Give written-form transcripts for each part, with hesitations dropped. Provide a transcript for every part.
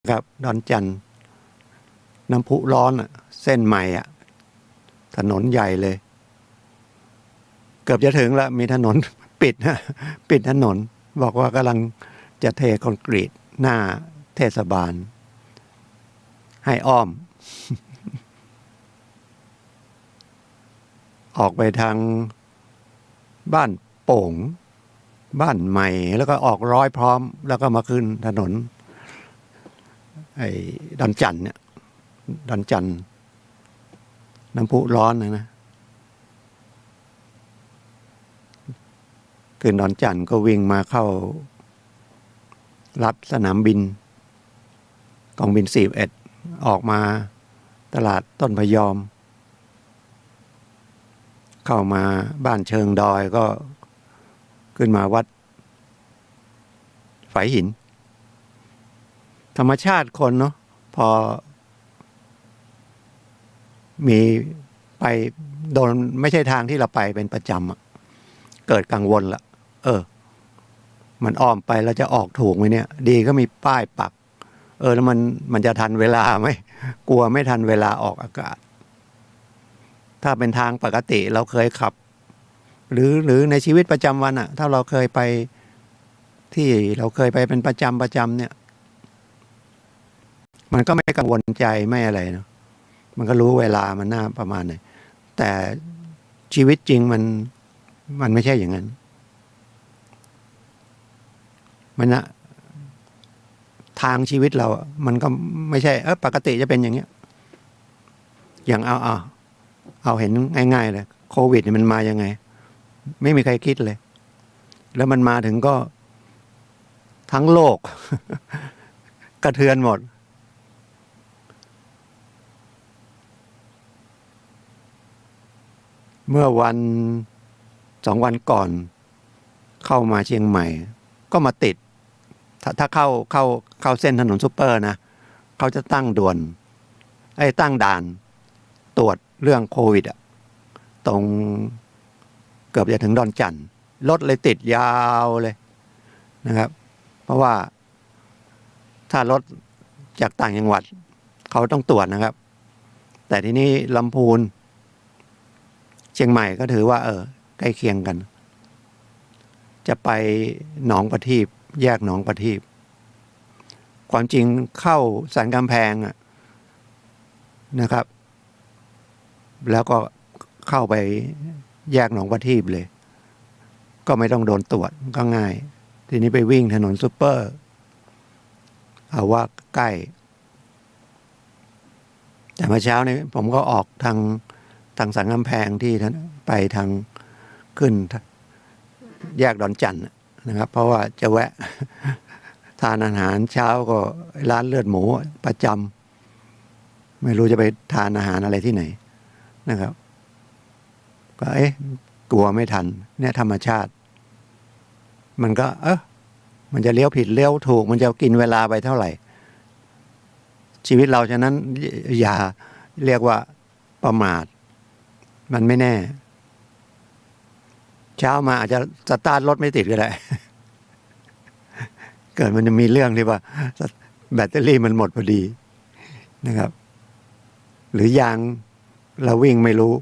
ครับดอนจันทร์น้ำพุร้อนเส้นใหม่ถนนใหญ่เลย เกือบจะถึงแล้วมีถนน ปิดปิดถนน บอกว่ากำลังจะเทคอนกรีตหน้าเทศบาล ให้อ้อม ออกไปทางบ้านโป่ง บ้านใหม่ แล้วก็ออกร้อยพร้อม แล้วก็มาขึ้นถนนไอ้ดอนจันทร์เนี่ยดอนจันทร์น้ำพุร้อนนะขึ้นดอนจันทร์ก็วิ่งมาเข้ารัดสนามบินกองบิน41ออกมาตลาดต้นพยอม เข้ามาบ้านเชิงดอยก็ขึ้นมาวัดฝายหิน ธรรมชาติคนเนาะพอมีไปโดนไม่ใช่ทางที่เราไปเป็นประจำเกิดกังวลละมันอ้อมไปแล้วจะออกถูกไหมเนี่ย ดีก็มีป้ายปักแล้วมันจะทันเวลาไหมกลัวไม่ทันเวลาออกอากาศ ถ้าเป็นทางปกติเราเคยขับ หรือในชีวิตประจำวันถ้าเราเคยไปที่เราเคยไปเป็นประจำเนี่ย มันก็ไม่กังวลใจไม่อะไรเนาะมันก็รู้เวลามันน่าประมาณไหนแต่ชีวิตจริงมันไม่ใช่อย่างนั้นมันทางชีวิตเรามันก็ไม่ใช่ปกติจะเป็นอย่างเงี้ยอย่างเอาเห็นง่ายๆเลยโควิดมันมายังไงไม่มีใครคิดเลยแล้วมันมาถึงก็ทั้งโลก กระเทือนหมดเมื่อ2 วันก่อนเข้ามาเชียงใหม่ก็มาติดถ้าเข้าเส้นถนนซุปเปอร์นะเขาจะตั้งด่วนตั้งด่านตรวจเรื่องโควิดตรงเกือบจะถึงดอนจันทร์รถเลยติดยาวเลยนะครับเพราะว่าถ้ารถจากต่างจังหวัดเขาต้องตรวจนะครับแต่ที่นี่ลำพูนเชียงใหม่ก็ถือว่าใกล้เคียงกันจะไปหนองประทีปแยกหนองประทีปความจริงเข้าสันกำแพงนะครับแล้วก็เข้าไปแยกหนองประทีปเลยก็ไม่ต้องโดนตรวจก็ง่ายทีนี้ไปวิ่งถนนซุปเปอร์เอาว่าใกล้แต่เมื่อเช้านี้ผมก็ออกทางสันกำแพงที่ไปทางขึ้นแยกดอนจันทร์นะครับเพราะว่าจะแวะทานอาหารเช้าก็ร้านเลือดหมูประจำไม่รู้จะไปทานอาหารอะไรที่ไหนนะครับก็กลัวไม่ทันเนี่ยธรรมชาติมันก็มันจะเลี้ยวผิดเลี้ยวถูกมันจะกินเวลาไปเท่าไหร่ชีวิตเราฉะนั้นอย่าเรียกว่าประมาทมันไม่แน่เช้ามาอาจจะสตาร์ทรถไม่ติดก็ได้ เกิดมันจะมีเรื่องที่ว่าแบตเตอรี่มันหมดพอดีนะครับหรือยางเราวิ่งไม่รู้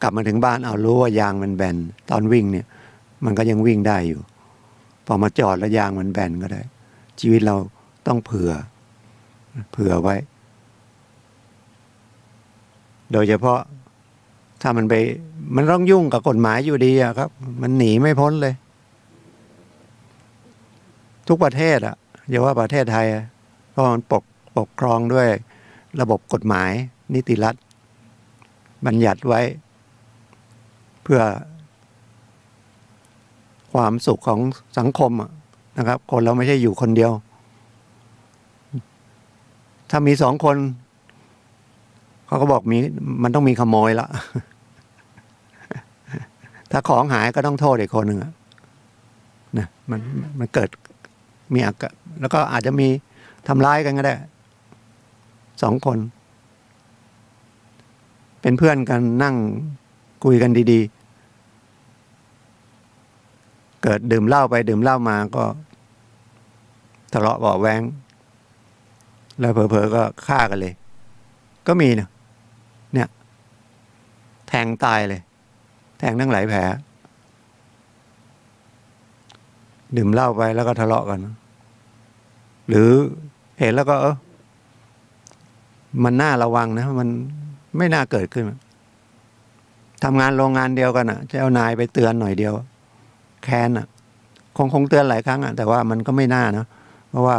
กลับมาถึงบ้านรู้ว่ายางมันแบนตอนวิ่งเนี่ยมันก็ยังวิ่งได้อยู่พอมาจอดแล้วยางมันแบนก็ได้ชีวิตเราต้องเผื่อไว้โดยเฉพาะถ้ามันต้องยุ่งกับกฎหมายอยู่ดีครับมันหนีไม่พ้นเลยทุกประเทศอย่าว่าประเทศไทยเพราะมันปกครองด้วยระบบกฎหมายนิติรัฐบัญญัติไว้เพื่อความสุขของสังคมนะครับคนเราไม่ใช่อยู่คนเดียวถ้ามี2 คนเขาก็บอกมันต้องมีขโมยละ ถ้าของหายก็ต้องโทษอีกคนหนึ่งนะมันเกิดมีอาการแล้วก็อาจจะมีทำร้ายกันก็ได้2 คนเป็นเพื่อนกันนั่งคุยกันดีๆเกิดดื่มเหล้าไปดื่มเหล้ามาก็ทะเลาะเบาะแว้ง แล้วเผลอๆก็ฆ่ากันเลย ก็มีเนี่ยแทงตายเลย แทงทั้งหลายแผลดื่มเหล้าไปแล้วก็ทะเลาะกัน หรือเห็นแล้วก็มันน่าระวังนะมันไม่น่าเกิดขึ้นทำงานโรงงานเดียวกันเจ้านายไปเตือนหน่อยเดียวแค้นคงเตือนหลายครั้งแต่ว่ามันก็ไม่น่านะเพราะว่า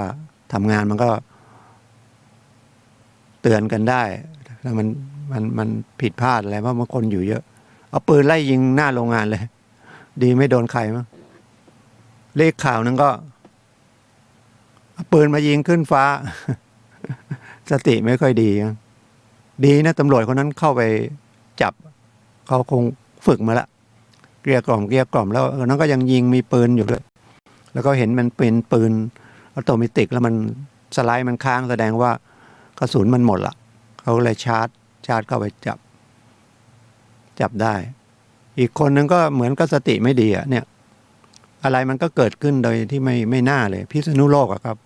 ทำงานมันก็เตือนกันได้ถ้ามันผิดพลาดอะไรเพราะบางคนอยู่เยอะเอาปืนไล่ยิงหน้าโรงงานเลย ดีไม่โดนใครมั้งเลขข่าวนึงก็เอาปืนมายิงขึ้นฟ้า สติไม่ค่อยดีดีนะตำรวจคนนั้นเข้าไปจับเขาคงฝึกมาละเกลี้ยกล่อมแล้วนั้นก็ยังยิงมีปืนอยู่ด้วยแล้วก็เห็นมันเป็นปืนออโตเมติกแล้วมันสไลด์มันค้างแสดงว่ากระสุนมันหมดละเขาเลยชาร์จเข้าไปจับได้อีกคนนึงก็เหมือนกับสติไม่ดีเนี่ยอะไรมันก็เกิดขึ้นโดยที่ไม่น่าเลยพิษณุโลกครับ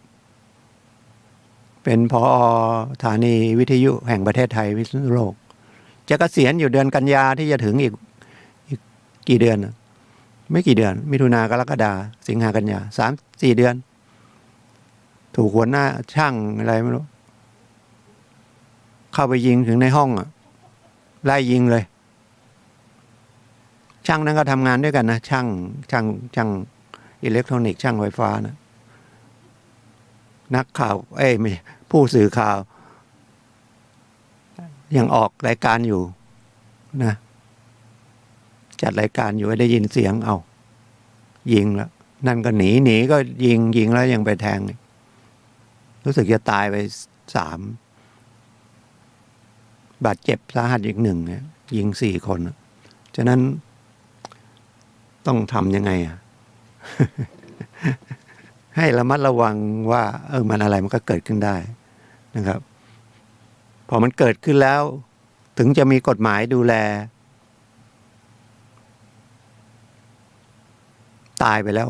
เป็นผอ.สถานีวิทยุแห่งประเทศไทยพิษณุโลกจะเกษียณอยู่เดือนกันยาที่จะถึงอีกกี่เดือนไม่กี่เดือนมิถุนากรกฎาสิงหากันยา3-4 เดือนถูกหัวหน้าช่างอะไรไม่รู้เข้าไปยิงถึงในห้องไล่ยิงเลยช่างนั้นก็ทำงานด้วยกันนะช่างอิเล็กทรอนิกส์ช่างไฟฟ้านะนักข่าวไม่ผู้สื่อข่าวยังออกรายการอยู่นะจัดรายการอยู่ได้ยินเสียงยิงแล้วนั่นก็หนีก็ยิงแล้วยังไปแทงรู้สึกจะตายไป3บาดเจ็บสาหัสอีก1ยิง4 คนฉะนั้นต้องทำยังไงให้ระมัดระวังว่ามันอะไรมันก็เกิดขึ้นได้นะครับพอมันเกิดขึ้นแล้วถึงจะมีกฎหมายดูแลตายไปแล้ว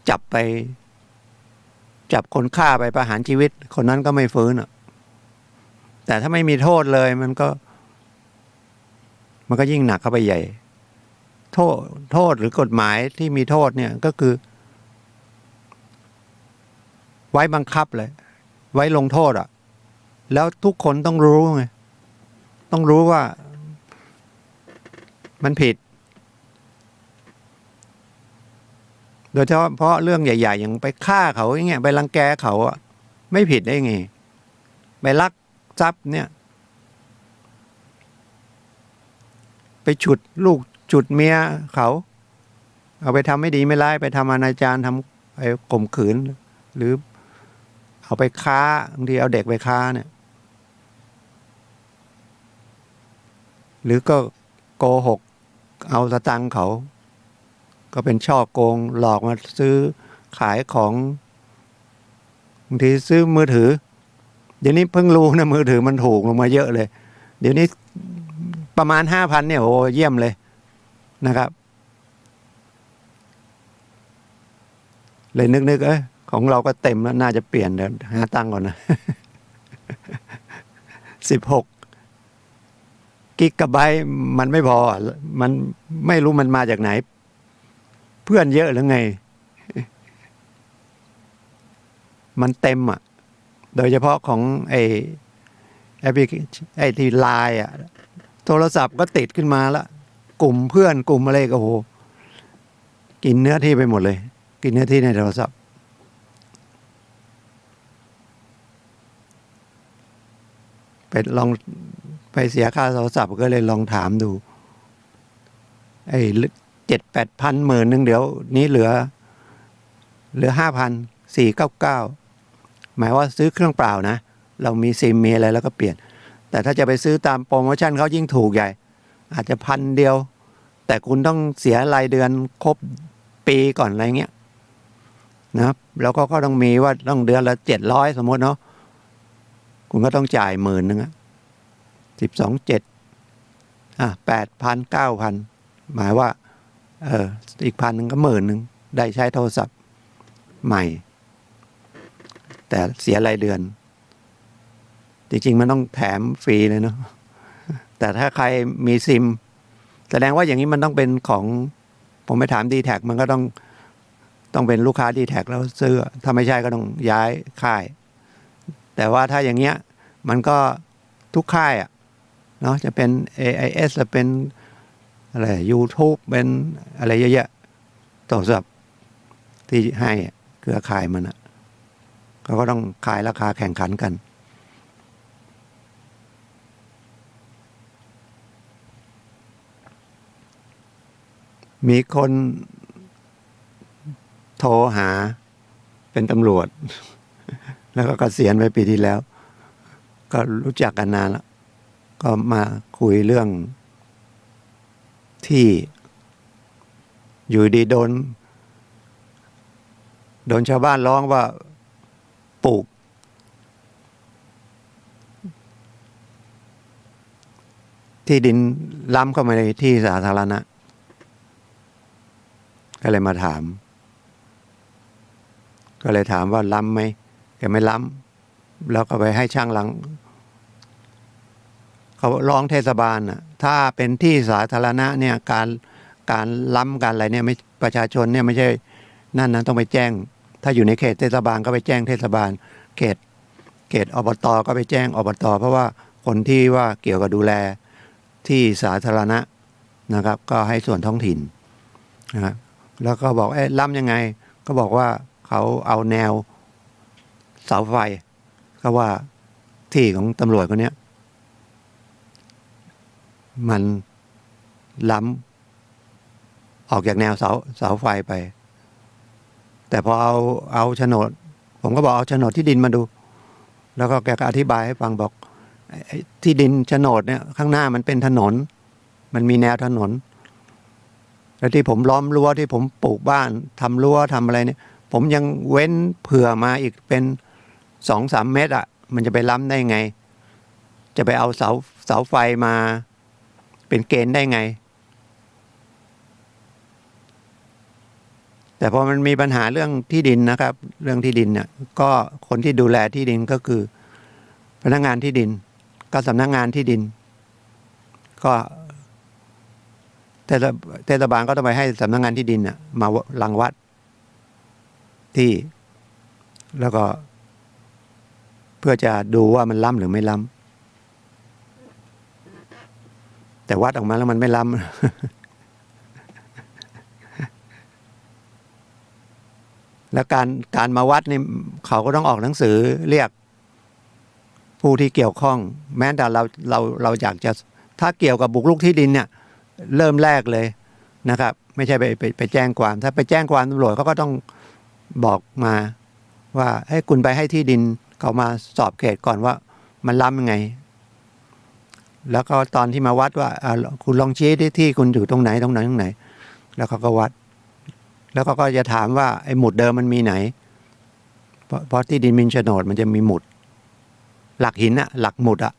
จับคนฆ่าไปประหารชีวิตคนนั้นก็ไม่ฟื้นแต่ถ้าไม่มีโทษเลยมันก็ยิ่งหนักเข้าไปใหญ่โทษหรือกฎหมายที่มีโทษเนี่ยก็คือไว้บังคับเลยไว้ลงโทษแล้วทุกคนต้องรู้ไงต้องรู้ว่ามันผิดโดยเฉพาะเรื่องใหญ่ๆอย่างไปฆ่าเขาอย่างเงี้ยไปรังแกเขาไม่ผิดได้ไงไปลักทรัพย์เนี่ยไปฉุดลูกฉุดเมียเขาเอาไปทำไม่ดีไม่ร้ายไปทำอนาจารทำไปข่มขืนหรือเอาไปค้าบางทีเอาเด็กไปค้าเนี่ยหรือก็โกหกเอาสตังค์เขาก็เป็นช่อโกงหลอกมาซื้อขายของบางทีซื้อมือถือเดี๋ยวนี้เพิ่งรู้นะมือถือมันถูกลงมาเยอะเลยเดี๋ยวนี้ประมาณ 5,000 เนี่ยโอ้เยี่ยมเลยนะครับเลยนึกของเราก็เต็มแล้วน่าจะเปลี่ยนเดี๋ยวหาตังค์ก่อนนะ16 กิกะไบต์มันไม่พอมันไม่รู้มันมาจากไหนเพื่อนเยอะหรือไงมันเต็มโดยเฉพาะของแอปพลิเคชันที่ไลน์โทรศัพท์ก็ติดขึ้นมาละกลุ่มเพื่อนกลุ่มอะไรก็โหกินเนื้อที่ไปหมดเลยกินเนื้อที่ในโทรศัพท์ลองไปเสียค่าโทรศัพท์ก็เลยลองถามดู7-8 พัน10,000นึงเดี๋ยวนี้เหลือ 5,499หมายว่าซื้อเครื่องเปล่านะเรามีซิมมีอะไรแล้วก็เปลี่ยนแต่ถ้าจะไปซื้อตามโปรโมชั่นเขายิ่งถูกใหญ่อาจจะ1,000 เดียวแต่คุณต้องเสียรายเดือนครบปีก่อนอะไรเงี้ยนะครับแล้วก็ต้องมีว่าต้องเดือนละ700สมมติเนาะคุณก็ต้องจ่าย10,000 นึง12,700 8,000 9,000หมายว่าอีก1,000 นึงก็10,000 นึงได้ใช้โทรศัพท์ใหม่แต่เสียรายเดือน จริงๆมันต้องแถมฟรีเลยเนาะแต่ถ้าใครมีซิมแสดงว่าอย่างนี้มันต้องเป็นของผมไปถามดีแท็มันก็ต้องเป็นลูกค้าดีแท็แล้วซื้อถ้าไม่ใช่ก็ต้องย้ายค่ายแต่ว่าถ้าอย่างเงี้ยมันก็ทุกค่ายอ่ะเนาะจะเป็น AIS จะเป็นอะไร YouTube เป็นอะไรเยอะแยะโทรศัพท์ที่ให้เครือข่ายมันอ่ะเขาก็ต้องขายราคาแข่งขันกันมีคนโทรหาเป็นตำรวจแล้วก็เกษียณไปปีที่แล้วก็รู้จักกันนานแล้วก็มาคุยเรื่องที่อยู่ดีโดนชาวบ้านร้องว่าปลูกที่ดินล้ำเข้ามาในที่สาธารณะก็เลยมาถามก็เลยถามว่าล้ำไหมแกไม่ล้ำแล้วก็ไปให้ช่างหลังเขาร้องเทศบาลน่ะถ้าเป็นที่สาธารณะเนี่ยการล้ำการอะไรเนี่ยไม่ประชาชนเนี่ยไม่ใช่นั่นนะต้องไปแจ้งถ้าอยู่ในเขตเทศบาลก็ไปแจ้งเทศบาลเขตอบตก็ไปแจ้งอบตเพราะว่าคนที่ว่าเกี่ยวกับดูแลที่สาธารณะนะครับก็ให้ส่วนท้องถิ่นนะครับแล้วก็บอกล้ำยังไงก็บอกว่าเขาเอาแนวเสาไฟก็ว่าที่ของตำรวจคนนี้มันล้ำออกจากแนวเสาไฟไปแต่พอเอาโฉนดผมก็บอกเอาโฉนดที่ดินมาดูแล้วก็แกก็อธิบายให้ฟังบอกที่ดินโฉนดเนี่ยข้างหน้ามันเป็นถนนมันมีแนวถนนแล้วที่ผมล้อมรั้วที่ผมปลูกบ้านทำรั้วทำอะไรเนี่ยผมยังเว้นเผื่อมาอีกเป็น2-3 เมตรอ่ะมันจะไปล้ำได้ไงจะไปเอาเสาไฟมาเป็นเกณฑ์ได้ไงแต่พอมันมีปัญหาเรื่องที่ดินนะครับเรื่องที่ดินเนี่ยก็คนที่ดูแลที่ดินก็คือพนักงานที่ดินก็สำนักงานที่ดินก็เทศบาลก็ต้องไปให้สำนักงานที่ดินน่ะมารังวัดที่แล้วก็เพื่อจะดูว่ามันล้ำหรือไม่ล้ำแต่วัดออกมาแล้วมันไม่ล้ำ แล้วการมาวัดนี่เขาก็ต้องออกหนังสือเรียกผู้ที่เกี่ยวข้องแม้แต่เราอยากจะถ้าเกี่ยวกับบุกรุกที่ดินเนี่ยเริ่มแรกเลยนะครับไม่ใช่ไปแจ้งความถ้าไปแจ้งความตำรวจเขาก็ต้องบอกมาว่าให้คุณไปให้ที่ดินเขามาสอบเขตก่อนว่ามันล้ำยังไงแล้วก็ตอนที่มาวัดว่าคุณลองชี้ที่คุณอยู่ตรงไหนแล้วเขาก็วัดแล้วก็จะถามว่าไอ้หมุดเดิมมันมีไหนเพราะที่ดินมินโฉนดมันจะมีหมุดหลักหินอะหลักหมุดอะ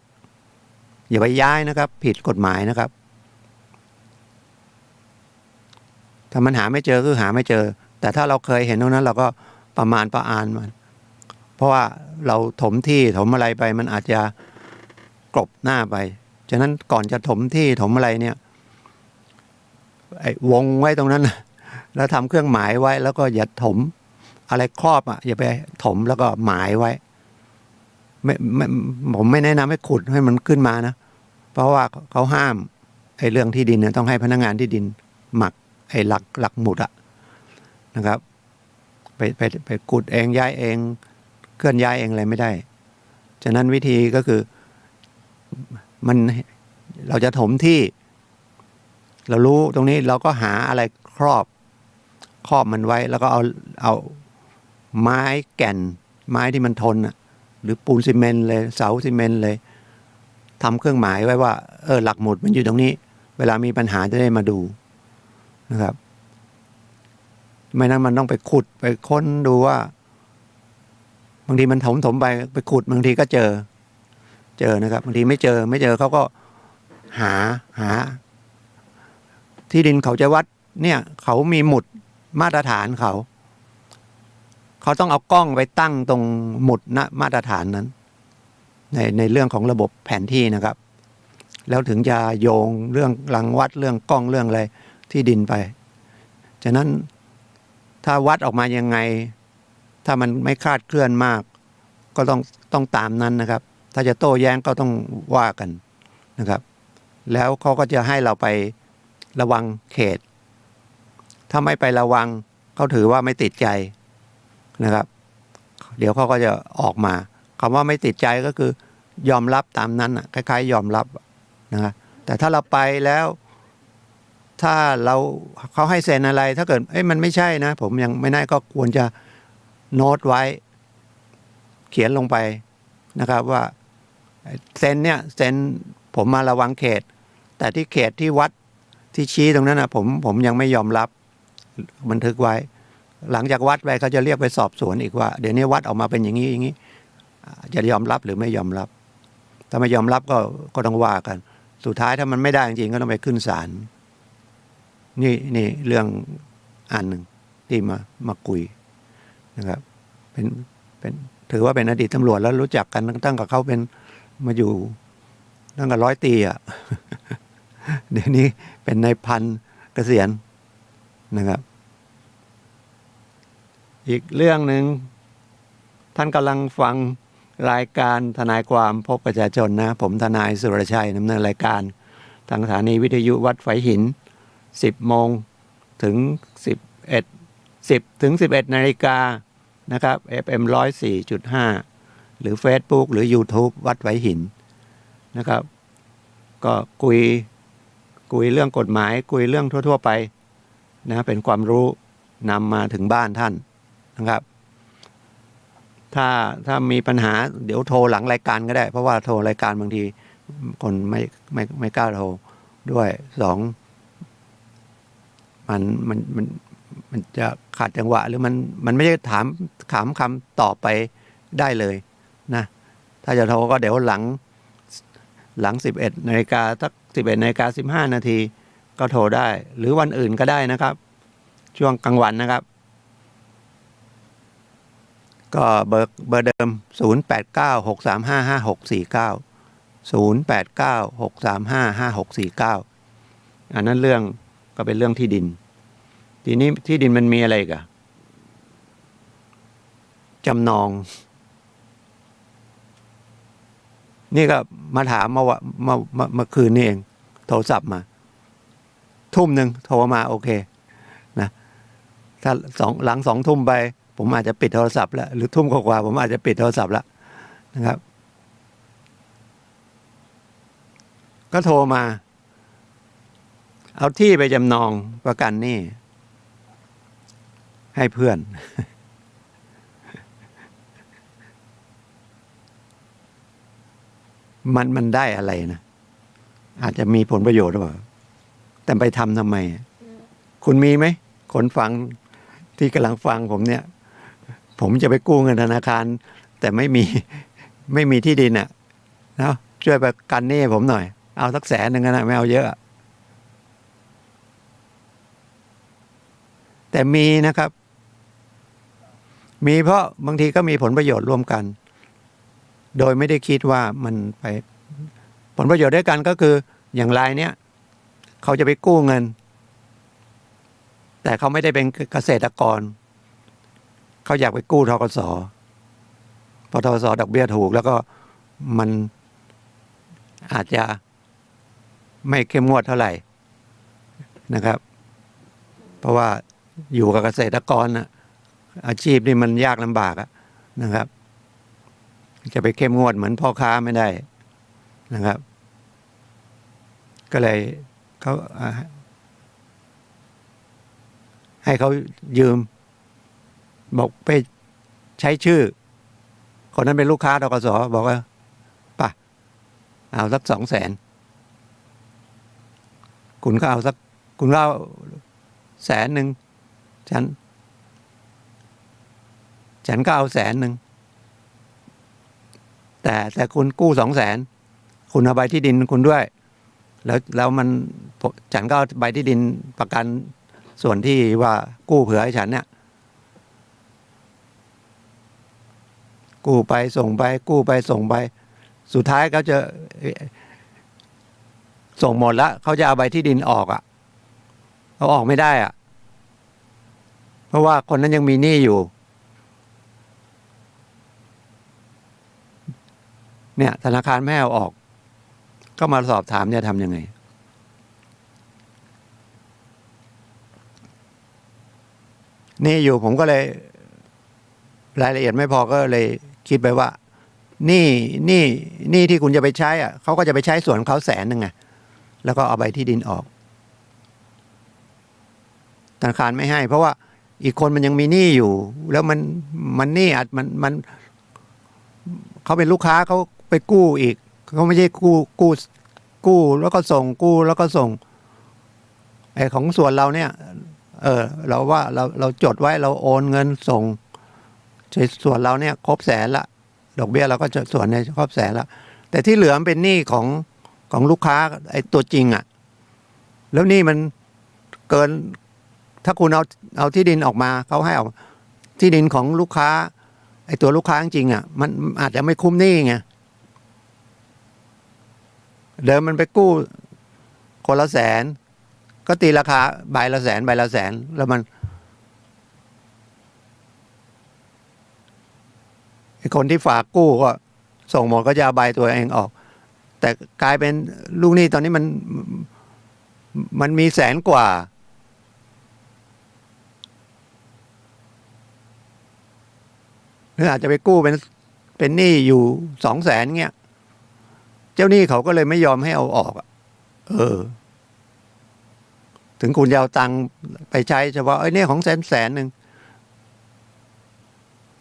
อย่าไปย้ายนะครับผิดกฎหมายนะครับถ้ามันหาไม่เจอคือหาไม่เจอแต่ถ้าเราเคยเห็นตรงนั้นเราก็ประมาณประอานมันเพราะว่าเราถมที่ถมอะไรไปมันอาจจะกลบหน้าไปฉะนั้นก่อนจะถมที่ถมอะไรเนี่ยวงไว้ตรงนั้นแล้วทำเครื่องหมายไว้แล้วก็อย่าถมอะไรครอบอ่ะอย่าไปถมแล้วก็หมายไว้ไม่ผมไม่แนะนำให้ขุดให้มันขึ้นมานะเพราะว่าเขาห้ามไอ้เรื่องที่ดินเนี่ยต้องให้พนักงานที่ดินหมักไอ้หลักหมุดอะนะครับไปขุดเองย้ายเองเคลื่อนย้ายเองอะไรไม่ได้ฉะนั้นวิธีก็คือมันเราจะถมที่เรารู้ตรงนี้เราก็หาอะไรครอบมันไว้แล้วก็เอาไม้แก่นไม้ที่มันทนหรือปูนซีเมนต์เลยเสาซีเมนต์เลยทำเครื่องหมายไว้ว่าหลักหมุดมันอยู่ตรงนี้เวลามีปัญหาจะได้มาดูนะครับไม่นั้นมันต้องไปขุดไปค้นดูว่าบางทีมันถมไปขุดบางทีก็เจอนะครับบางทีไม่เจอเขาก็หาที่ดินเขาจะวัดเนี่ยเขามีหมุดมาตรฐานเขาต้องเอากล้องไปตั้งตรงหมุดณมาตรฐานนั้น ในเรื่องของระบบแผนที่นะครับ แล้วถึงจะโยงเรื่องรังวัดเรื่องกล้องเรื่องอะไรที่ดินไปฉะนั้นถ้าวัดออกมายังไงถ้ามันไม่คลาดเคลื่อนมากก็ต้องตามนั้นนะครับถ้าจะโต้แย้งก็ต้องว่ากันนะครับแล้วเขาก็จะให้เราไประวังเขตถ้าไม่ไประวังเขาถือว่าไม่ติดใจนะครับเดี๋ยวเขาก็จะออกมาคำว่าไม่ติดใจก็คือยอมรับตามนั้นคล้ายๆยอมรับนะแต่ถ้าเราไปแล้วถ้าเขาให้เซ็นอะไรถ้าเกิดมันไม่ใช่นะผมยังไม่ได้ก็ควรจะโน้ตไว้เขียนลงไปนะครับว่าเซ็นเนี่ยเซ็นผมมาระวังเขตแต่ที่เขตที่วัดที่ชี้ตรงนั้นนะผมยังไม่ยอมรับบันทึกไว้หลังจากวัดไปเขาจะเรียกไปสอบสวนอีกว่าเดี๋ยวนี้วัดออกมาเป็นอย่างนี้อย่างนี้จะยอมรับหรือไม่ยอมรับถ้าไม่ยอมรับก็ต้องว่ากันสุดท้ายถ้ามันไม่ได้จริงๆก็ต้องไปขึ้นศาลนี่เรื่องอันหนึ่งที่มาคุยนะครับเป็นถือว่าเป็นอดีตตำรวจแล้วรู้จักกันตั้งกับเขาเป็นมาอยู่ตั้งกับ100 ปีอ่ะ เดี๋ยวนี้เป็นนายพันเกษียณนะครับอีกเรื่องหนึ่งท่านกำลังฟังรายการทนายความพบประชาชนนะผมทนายสุรชัยดำเนินรายการทางสถานีวิทยุวัดไฝหิน10 โมงถึง10 ถึง 11 นาฬิกานะครับ FM 104.5 หรือ Facebook หรือ YouTube วัดไฝหินนะครับก็คุยเรื่องกฎหมายคุยเรื่องทั่วๆไปนะเป็นความรู้นำมาถึงบ้านท่านนะครับถ้ามีปัญหาเดี๋ยวโทรหลังรายการก็ได้เพราะว่าโทรรายการบางทีคนไม่กล้าโทรด้วยมันจะขาดจังหวะหรือมันไม่ใช่ถามคำตอบไปได้เลยนะถ้าจะโทรก็เดี๋ยวหลัง11 นาฬิกาสัก11 นาฬิกา 15 นาทีก็โทรได้หรือวันอื่นก็ได้นะครับช่วงกลางวันนะครับก็เบอร์เดิม0896355649 อันนั้นเรื่องก็เป็นเรื่องที่ดินทีนี้ที่ดินมันมีอะไรกันจำนองนี่ก็มาถามเมื่อคืนนี่เองโทรศัพท์มาทุ่มหนึ่งโทรมาโอเคนะถ้าหลัง2 ทุ่มไปผมอาจจะปิดโทรศัพท์แล้วหรือทุ่มกว่าผมอาจจะปิดโทรศัพท์แล้วนะครับก็โทรมาเอาที่ไปจำนองประกันหนี้ให้เพื่อน มันได้อะไรนะอาจจะมีผลประโยชน์หรือเปล่าแต่ไปทำไมคุณมีไหมคนฟังที่กำลังฟังผมเนี่ยผมจะไปกู้เงินธนาคารแต่ไม่มีที่ดินอ่ะนะช่วยประกันหนี้ผมหน่อยเอาสัก100,000นะไม่เอาเยอะแต่มีนะครับมีเพราะบางทีก็มีผลประโยชน์ร่วมกันโดยไม่ได้คิดว่ามันไปผลประโยชน์ด้วยกันก็คืออย่างรายเนี้ยเขาจะไปกู้เงินแต่เขาไม่ได้เป็นเกษตรกรเขาอยากไปกู้ธกส.พอธกส.ดอกเบี้ยถูกแล้วก็มันอาจจะไม่เข้มงวดเท่าไหร่นะครับเพราะว่าอยู่กับเกษตรกรนะอาชีพนี่มันยากลำบากนะครับจะไปเข้มงวดเหมือนพ่อค้าไม่ได้นะครับก็เลยเขาให้เขายืมบอกไปใช้ชื่อคนนั้นเป็นลูกค้าธกส.บอกว่าป่ะเอาสัก200,000คุณก็เอาคุณก็เอา100,000ฉันก็เอา100,000แต่คุณกู้200,000คุณเอาใบที่ดินคุณด้วยแล้วมันฉันก็เอาใบที่ดินประกันส่วนที่ว่ากู้เผื่อให้ฉันเนี่ยกู้ไปส่งไปกู้ไปส่งไป สุดท้ายเขาจะส่งหมดแล้วเขาจะเอาใบที่ดินออกอ่ะเขาออกไม่ได้อ่ะเพราะว่าคนนั้นยังมีหนี้อยู่เนี่ยธนาคารไม่ให้เอาออกก็มาสอบถามจะทำยังไงนี่อยู่ผมก็เลยรายละเอียดไม่พอก็เลยคิดไปว่านี่ที่คุณจะไปใช้อ่ะเขาก็จะไปใช้ส่วนเขา100,000ไงแล้วก็เอาใบที่ดินออกธนาคารไม่ให้เพราะว่าอีกคนมันยังมีหนี้อยู่แล้วมันหนี้อาจมันเขาเป็นลูกค้าเขาไปกู้อีกเขาไม่ใช่กู้แล้วก็ส่งกู้แล้วก็ส่งไอ้ของส่วนเราเนี่ยเราว่าเราจดไว้เราโอนเงินส่งส่วนเราเนี่ยครบ100,000ละดอกเบี้ยเราก็จะส่วนในครบ100,000ละแต่ที่เหลือมันเป็นหนี้ของลูกค้าไอ้ตัวจริงอ่ะแล้วหนี้มันเกินถ้าคุณเอาที่ดินออกมาเขาให้ออกที่ดินของลูกค้าไอ้ตัวลูกค้าจริงอ่ะมันอาจจะไม่คุ้มหนี้ไงเดิมมันไปกู้คนละ100,000ก็ตีราคาใบละ100,000แล้วมันไอ้คนที่ฝากกู้ก็ส่งหมดก็จะเอาใบตัวเองออกแต่กลายเป็นลูกหนี้ตอนนี้มันมี100,000 กว่าหรืออาจจะไปกู้เป็นหนี้อยู่200,000เงี้ยเจ้าหนี้เขาก็เลยไม่ยอมให้เอาออกถึงคุณจะเอาตังค์ไปใช้เฉพาะเนี่ยของ100,000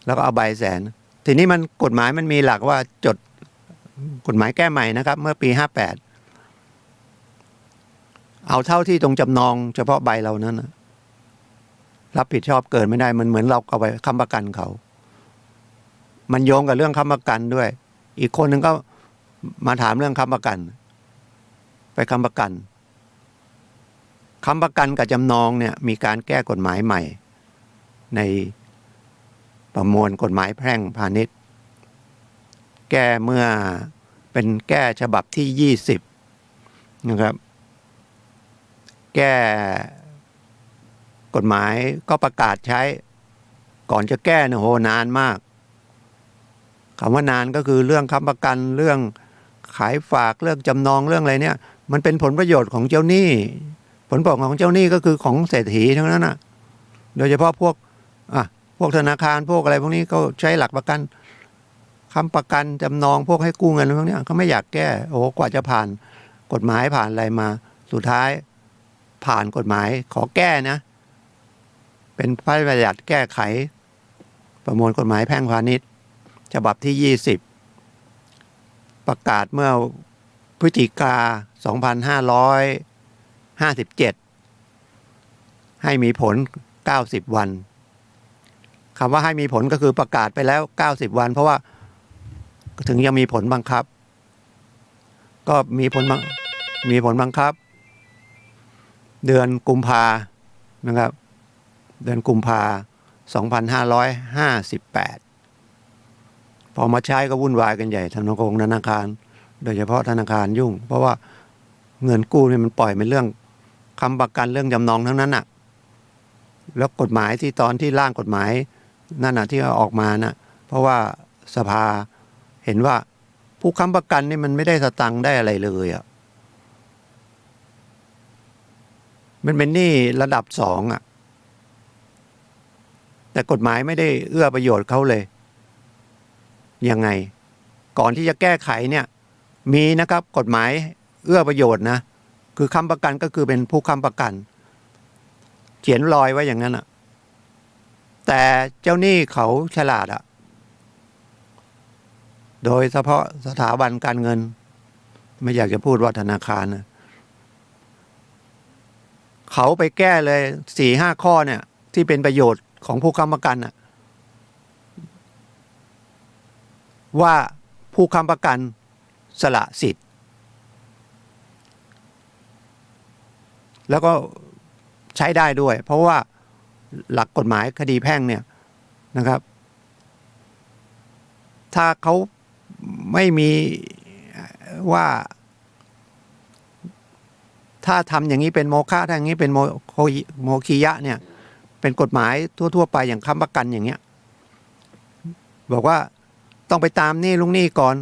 แล้วก็เอาใบ100,000ทีนี้มันกฎหมายมันมีหลักว่าจดกฎหมายแก้ใหม่นะครับเมื่อปี58เอาเท่าที่ตรงจำนองเฉพาะใบเรานั้นนะรับผิดชอบเกินไม่ได้มันเหมือนเราเอาไปค้ำประกันเขามันโยงกับเรื่องค้ำประกันด้วยอีกคนหนึ่งก็มาถามเรื่องค้ำประกันไปค้ำประกันกับจำนองเนี่ยมีการแก้กฎหมายใหม่ในประมวลกฎหมายแพ่งพาณิชย์แก้เมื่อเป็นแก้ฉบับที่20นะครับแก้กฎหมายก็ประกาศใช้ก่อนจะแก้เนี่ยโหนานมากคำว่านานก็คือเรื่องค้ำประกันเรื่องขายฝากเรื่องจำนองเรื่องอะไรเนี่ยมันเป็นผลประโยชน์ของเจ้าหนี้ผลประโยชน์ของเจ้าหนี้ก็คือของเศรษฐีทั้งนั้นนะโดยเฉพาะพวกธนาคารพวกอะไรพวกนี้ก็ใช้หลักประกันค้ำประกันจำนองพวกให้กู้เงินพวกนี้เขาไม่อยากแก้โอ้กว่าจะผ่านกฎหมายผ่านอะไรมาสุดท้ายผ่านกฎหมายขอแก้นะเป็นพระราชบัญญัติแก้ไขประมวลกฎหมายแพ่งพาณิชย์ฉบับที่20ประกาศเมื่อพฤศจิกา2557ให้มีผล90วันคำว่าให้มีผลก็คือประกาศไปแล้ว90วันเพราะว่าถึงยังมีผลบังคับก็มีผลบังคับเดือนกุมภานะครับเดือนกุมภา2558พอมาใช้ก็วุ่นวายกันใหญ่ธนาคารโดยเฉพาะธนาคารยุ่งเพราะว่าเงินกู้นี่มันปล่อยเป็นเรื่องค้ำประกันเรื่องจำนองทั้งนั้นน่ะแล้วกฎหมายที่ตอนที่ร่างกฎหมายนั่นน่ะที่ออกมาน่ะเพราะว่าสภาเห็นว่าผู้ค้ำประกันนี่มันไม่ได้สตังค์ได้อะไรเลยอ่ะมันเป็นหนี้ระดับ2อ่ะแต่กฎหมายไม่ได้เอื้อประโยชน์เขาเลยยังไงก่อนที่จะแก้ไขเนี่ยมีนะครับกฎหมายเอื้อประโยชน์นะคือค้ำประกันก็คือเป็นผู้ค้ำประกันเขียนลอยไว้อย่างนั้นอ่ะแต่เจ้าหนี้เขาฉลาดอ่ะโดยเฉพาะสถาบันการเงินไม่อยากจะพูดว่าธนาคารนะเขาไปแก้เลย 4-5 ข้อเนี่ยที่เป็นประโยชน์ของผู้ค้ำประกันน่ะว่าผู้ค้ำประกันสละสิทธิ์แล้วก็ใช้ได้ด้วยเพราะว่าหลักกฎหมายคดีแพ่งเนี่ยนะครับถ้าเขาไม่มี ว่า ถ้าทำอย่างนี้เป็นโมฆะถ้าอย่างนี้เป็นโมคียะเนี่ยเป็นกฎหมายทั่วๆไปอย่างค้ำประกันอย่างเงี้ยบอกว่าต้องไปตามหนี้ลุงหนี้ก่อน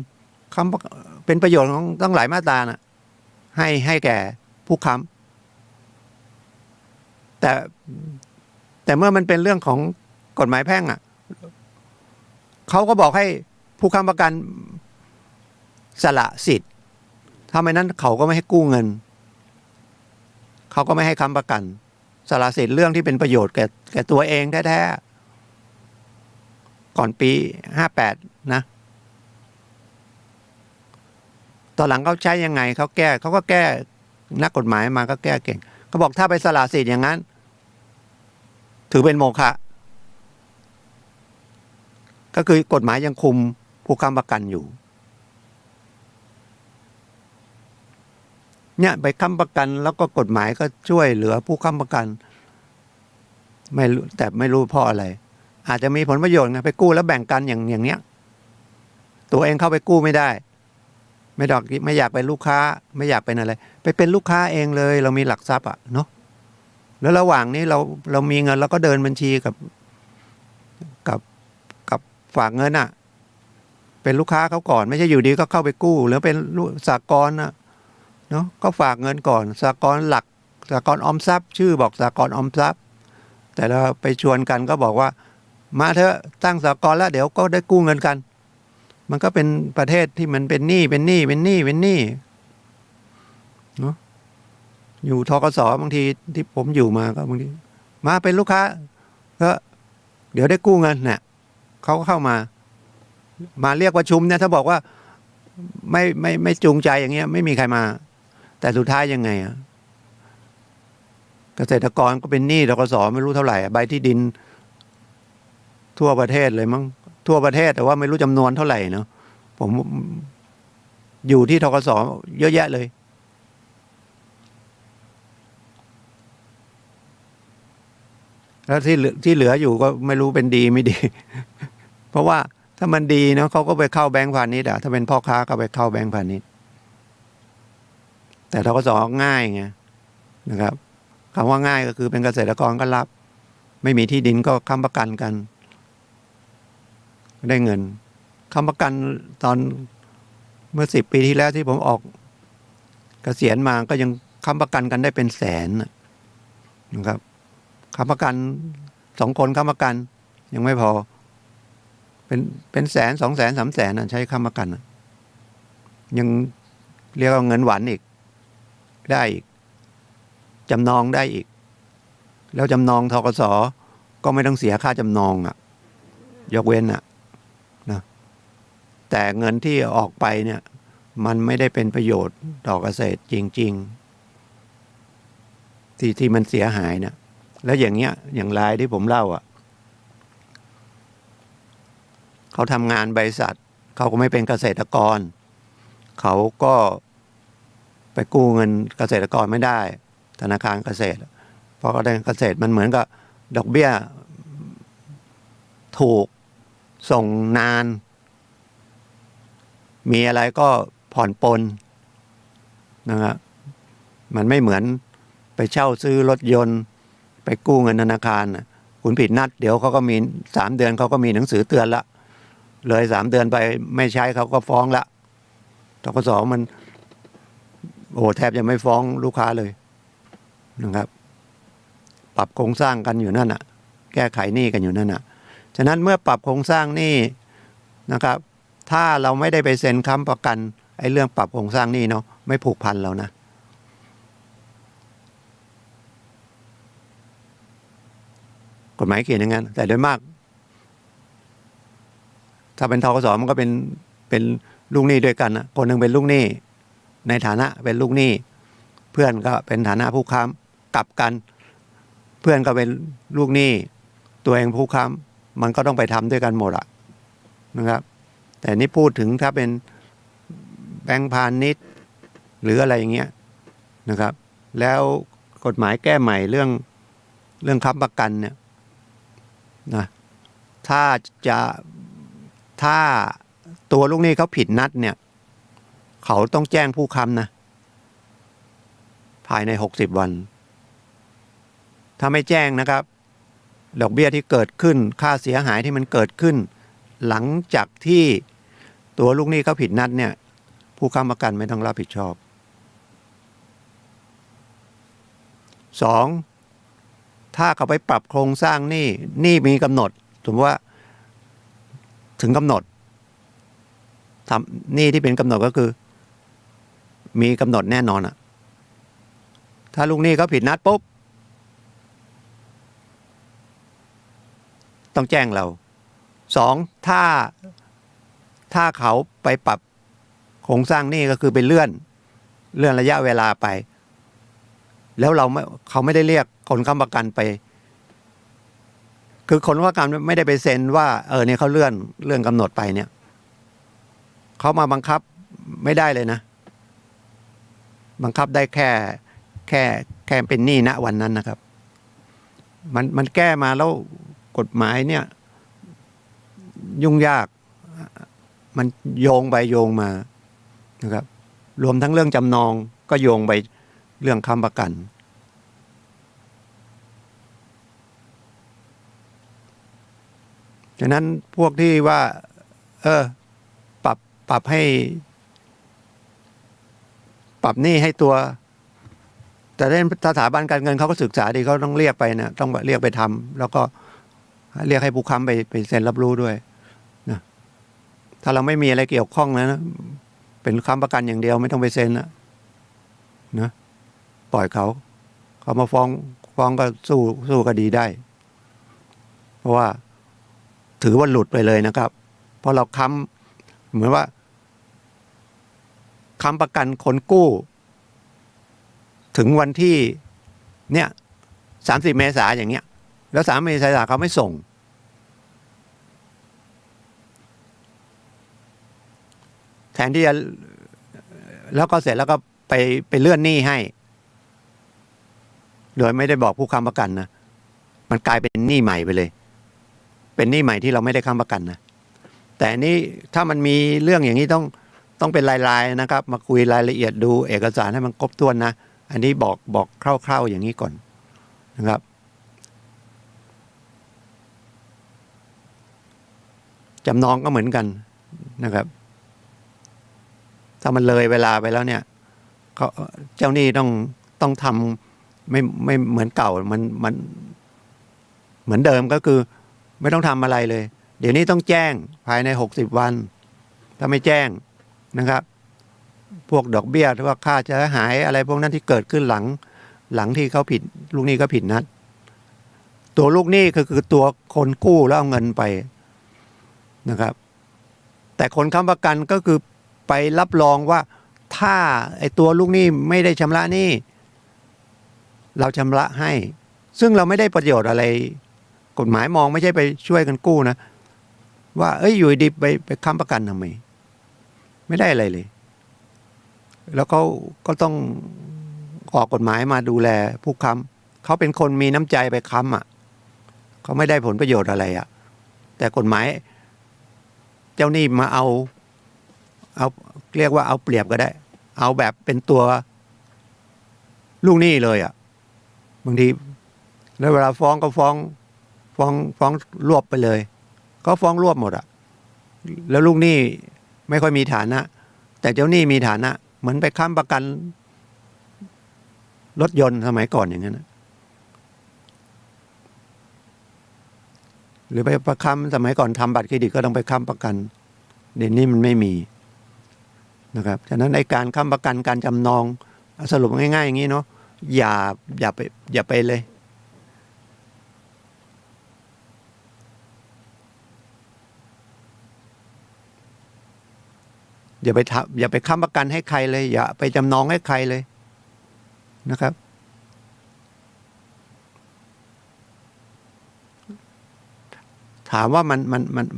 เป็นประโยชน์ของต้องหลายมาตราน่ะให้แก่ผู้ค้ำแต่เมื่อมันเป็นเรื่องของกฎหมายแพ่งอ่ะเขาก็บอกให้ผู้ค้ำประกันสละสิทธิ์ถ้าไม่นั้นเขาก็ไม่ให้กู้เงินเขาก็ไม่ให้ค้ำประกันสละสิทธิ์เรื่องที่เป็นประโยชน์แก่ตัวเองแท้ๆก่อนปี58นะตอนหลังเขาใช้ยังไงเขาก็แก้นักกฎหมายมาก็แก้เก่งเขาบอกถ้าไปสละสิทธิ์อย่างนั้นถือเป็นโมฆะก็คือกฎหมายยังคุมผู้ค้ำประกันอยู่เนี่ยไปค้ำประกันแล้วก็กฎหมายก็ช่วยเหลือผู้ค้ำประกันแต่ไม่รู้เพราะอะไรอาจจะมีผลประโยชน์ไงไปกู้แล้วแบ่งกันอย่างเนี้ยตัวเองเข้าไปกู้ไม่ได้ไม่อยากเป็นลูกค้าไม่อยากเป็นอะไรไปเป็นลูกค้าเองเลยเรามีหลักทรัพย์อ่ะเนาะแล้วระหว่างนี้เรามีเงินเราก็เดินบัญชีกับฝากเงินอ่ะเป็นลูกค้าเขาก่อนไม่ใช่อยู่ดีก็เข้าไปกู้หรือเป็นสหกรณ์อ่ะเนาะก็ฝากเงินก่อนสหกรณ์หลักสหกรณ์ออมทรัพย์ชื่อบอกสหกรณ์ออมทรัพย์แต่เราไปชวนกันก็บอกว่ามาเถอะตั้งสหกรณ์แล้วเดี๋ยวก็ได้กู้เงินกันมันก็เป็นประเทศที่มันเป็นหนี้เนาะอยู่ธกส.บางทีที่ผมอยู่มาก็บางทีมาเป็นลูกค้าก็เดี๋ยวได้กู้เงินเนี่ยเขาก็เข้ามาเรียกประชุมเนี่ยถ้าบอกว่าไม่จูงใจอย่างเงี้ยไม่มีใครมาแต่สุดท้ายยังไงอ่ะเกษตรกรก็เป็นหนี้ธกส.ไม่รู้เท่าไหร่ใบที่ดินทั่วประเทศเลยมั้งทั่วประเทศแต่ว่าไม่รู้จำนวนเท่าไหร่เนาะผมอยู่ที่ธกส.เยอะแยะเลยแล้วที่เหลืออยู่ก็ไม่รู้เป็นดีไม่ดี เพราะว่าถ้ามันดีเนาะเขาก็ไปเข้าแบงก์พาณิชย์อ่ะถ้าเป็นพ่อค้าก็ไปเข้าแบงก์พาณิชย์แต่ธกส.ง่ายไงนะครับคำว่าง่ายก็คือเป็นเกษตรกรก็รับไม่มีที่ดินก็ค้ำประกันกันได้เงินค้ำประกันตอนเมื่อ10 ปีที่แล้วที่ผมออกเกษียณมาก็ยังค้ำประกันกันได้เป็นแสนนะครับค้ำประกัน2 คนค้ำประกันยังไม่พอเป็นแสน2 แสน3 แสนใช้ค้ำประกันยังเรียกว่าเงินหวานอีกได้อีกจำนองได้อีกแล้วจำนองธกส.ก็ไม่ต้องเสียค่าจำนองยกเว้นนะแต่เงินที่ออกไปเนี่ยมันไม่ได้เป็นประโยชน์ต่อเกษตรจริงๆที่มันเสียหายเนี่ยแล้วอย่างเงี้ยอย่างรายที่ผมเล่าเขาทำงานบริษัทเขาก็ไม่เป็นเกษตรกรเขาก็ไปกู้เงินเกษตรกรไม่ได้ธนาคารเกษตรเพราะเกษตรมันเหมือนกับดอกเบี้ยถูกส่งนานมีอะไรก็ผ่อนปลนนะครับมันไม่เหมือนไปเช่าซื้อรถยนต์ไปกู้เงินธนาคารคุณผิดนัดเดี๋ยวเขาก็มี3 เดือนเขาก็มีหนังสือเตือนละเลย3 เดือนไปไม่ใช้เขาก็ฟ้องละธกส.มันโอ้แทบจะไม่ฟ้องลูกค้าเลยนะครับปรับโครงสร้างกันอยู่นั่นแก้ไขหนี้กันอยู่นั่นฉะนั้นเมื่อปรับโครงสร้างหนี้นะครับถ้าเราไม่ได้ไปเซ็นค้ำประกันไอ้เรื่องปรับโครงสร้างหนี้เนาะไม่ผูกพันเรานะกฎหมายเขียนอย่างนั้นแต่โดยมากถ้าเป็นธกส.มันก็เป็นลูกหนี้ด้วยกันคนหนึ่งเป็นลูกหนี้ในฐานะเป็นลูกหนี้เพื่อนก็เป็นฐานะผู้ค้ำกลับกันเพื่อนก็เป็นลูกหนี้ตัวเองผู้ค้ำมันก็ต้องไปทำด้วยกันหมดนะครับแต่นี่พูดถึงถ้าเป็นแบงก์พาณิชย์หรืออะไรอย่างเงี้ยนะครับแล้วกฎหมายแก้ใหม่เรื่องค้ำประกันเนี่ยนะถ้าตัวลูกหนี้เขาผิดนัดเนี่ย เขาต้องแจ้งผู้ค้ำนะภายใน60 วันถ้าไม่แจ้งนะครับดอกเบี้ยที่เกิดขึ้นค่าเสียหายที่มันเกิดขึ้นหลังจากที่ตัวลูกหนี้เขาผิดนัดเนี่ยผู้ค้ำประกันไม่ต้องรับผิดชอบ2ถ้าเขาไปปรับโครงสร้างหนี้มีกำหนดสมมติว่าถึงกำหนดทำหนี้ที่เป็นกำหนดก็คือมีกำหนดแน่นอนอะถ้าลูกหนี้เขาผิดนัดปุ๊บต้องแจ้งเรา2ถ้าเขาไปปรับโครงสร้างหนี้ก็คือไปเลื่อนระยะเวลาไปแล้วเขาไม่ได้เรียกคนค้ำประกันไปคือคนค้ำประกันไม่ได้ไปเซ็นว่าเนี่ยเขาเลื่อนกำหนดไปเนี่ยเขามาบังคับไม่ได้เลยนะบังคับได้แค่เป็นหนี้ณวันนั้นนะครับมันแก้มาแล้วกฎหมายเนี่ยยุ่งยากมันโยงไปโยงมานะครับรวมทั้งเรื่องจำนองก็โยงไปเรื่องค้ำประกันฉะนั้นพวกที่ว่าปรับให้ปรับหนี้ให้ตัวแต่เล่นสถาบันการเงินเขาก็ศึกษาดีเขาต้องเรียกไปนะต้องเรียกไปทำแล้วก็เรียกให้ผู้ค้ำไปเซ็นรับรู้ด้วยนะถ้าเราไม่มีอะไรเกี่ยวข้องนะเป็นค้ำประกันอย่างเดียวไม่ต้องไปเซ็นนะปล่อยเขามาฟ้องก็สู้คดีได้เพราะว่าถือว่าหลุดไปเลยนะครับเพราะเราค้ำเหมือนว่าค้ำประกันคนกู้ถึงวันที่เนี่ย30 เมษายนอย่างเงี้ยแล้ว3 เมษายนเขาไม่ส่งแทนที่จะแล้วก็เสร็จแล้วก็ไปเลื่อนหนี้ให้โดยไม่ได้บอกผู้ค้ำประกันนะมันกลายเป็นหนี้ใหม่ไปเลยเป็นหนี้ใหม่ที่เราไม่ได้ค้ำประกันนะแต่นี้ถ้ามันมีเรื่องอย่างนี้ต้องเป็นรายๆนะครับมาคุยรายละเอียดดูเอกสารให้มันครบถ้วนนะอันนี้บอกคร่าวๆอย่างนี้ก่อนนะครับจำนองก็เหมือนกันนะครับถ้ามันเลยเวลาไปแล้วเนี่ยเจ้าหนี้ต้องทำไม่เหมือนเก่ามันเหมือนเดิมก็คือไม่ต้องทำอะไรเลยเดี๋ยวนี้ต้องแจ้งภายใน60 วันถ้าไม่แจ้งนะครับพวกดอกเบี้ยหรือว่าค่าเสียหายอะไรพวกนั้นที่เกิดขึ้นหลังที่เขาผิดลูกหนี้ก็ผิดนัดตัวลูกหนี้คือตัวคนกู้แล้วเอาเงินไปนะครับแต่คนค้ำประกันก็คือไปรับรองว่าถ้าไอ้ตัวลูกหนี้ไม่ได้ชำระหนี้เราชำระให้ซึ่งเราไม่ได้ประโยชน์อะไรกฎหมายมองไม่ใช่ไปช่วยกันกู้นะว่าอยู่ดีไปค้ำประกันทำไมไม่ได้อะไรเลยแล้วก็ต้องออกกฎหมายมาดูแลผู้ค้ำเขาเป็นคนมีน้ำใจไปค้ำเขาไม่ได้ผลประโยชน์อะไรแต่กฎหมายเจ้าหนี้มาเอาเรียกว่าเอาเปรียบก็ได้เอาแบบเป็นตัวลูกหนี้เลยบางทีแล้วเวลาฟ้องก็ฟ้องรวบไปเลยก็ฟ้องรวบหมดแล้วลูกหนี้ไม่ค่อยมีฐานะแต่เจ้าหนี้มีฐานะเหมือนไปค้ำประกันรถยนต์สมัยก่อนอย่างนั้นหรือไปประค้ำสมัยก่อนทำบัตรเครดิตก็ต้องไปค้ำประกันเดี๋ยวนี้มันไม่มีนะครับฉะนั้นในการค้ำประกันการจำนองสรุปง่ายๆอย่างนี้เนาะอย่าไปเลยอย่าไปค้ำประกันให้ใครเลยอย่าไปจำนองให้ใครเลยนะครับถามว่า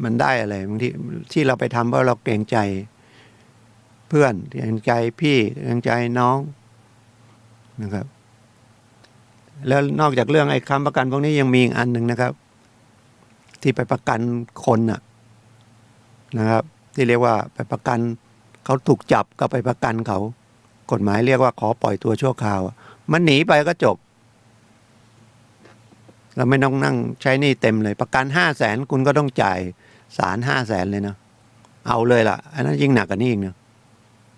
มันได้อะไรบางทีที่เราไปทำเพราะเราเกรงใจเพื่อนเกรงใจพี่เกรงใจน้องนะครับแล้วนอกจากเรื่องไอ้ค้ำประกันพวกนี้ยังมีอีกอันหนึ่งนะครับที่ไปประกันคนนะครับที่เรียกว่าไปประกัน เขาถูกจับก็ไปประกันเขา กฎหมายเรียกว่าขอปล่อยตัวชั่วคราวมันหนีไปก็จบเราไม่ต้องนั่งใช้หนี้เต็มเลยประกัน500,000คุณก็ต้องจ่ายศาล500,000เลยนะเอาเลยล่ะอันนั้นยิ่งหนักกว่านี้อีกเนะ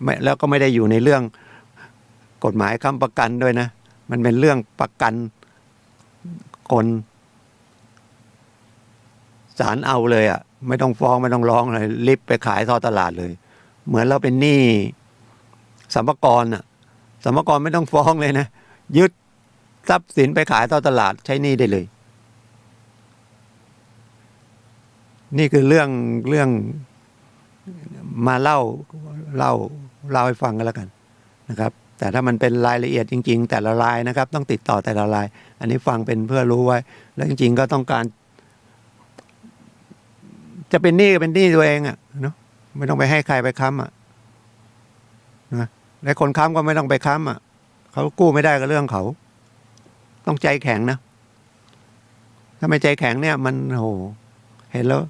ไม่แล้วก็ไม่ได้อยู่ในเรื่องกฎหมายค้ำประกันด้วยนะมันเป็นเรื่องประกันคนศาลเอาเลยอ่ะไม่ต้องฟ้องไม่ต้องร้องเลยรีบไปขายทอดตลาดเลยเหมือนเราเป็นหนี้สัมภาระอ่ะสัมภาระไม่ต้องฟ้องเลยนะยึดทรัพย์สินไปขายทอดตลาดใช้หนี้ได้เลยนี่คือเรื่องมาเล่าให้ฟังกันแล้วกันนะครับแต่ถ้ามันเป็นรายละเอียดจริงๆแต่ละรายนะครับต้องติดต่อแต่ละรายอันนี้ฟังเป็นเพื่อรู้ไว้แล้วจริงๆก็ต้องการจะเป็นหนี้ก็เป็นหนี้ตัวเองอ่ะเนาะไม่ต้องไปให้ใครไปค้ำอ่ะนะและคนค้ำก็ไม่ต้องไปค้ำอ่ะเขากู้ไม่ได้ก็เรื่องเขาต้องใจแข็งนะถ้าไม่ใจแข็งเนี่ยมันโหเห็นแล้ว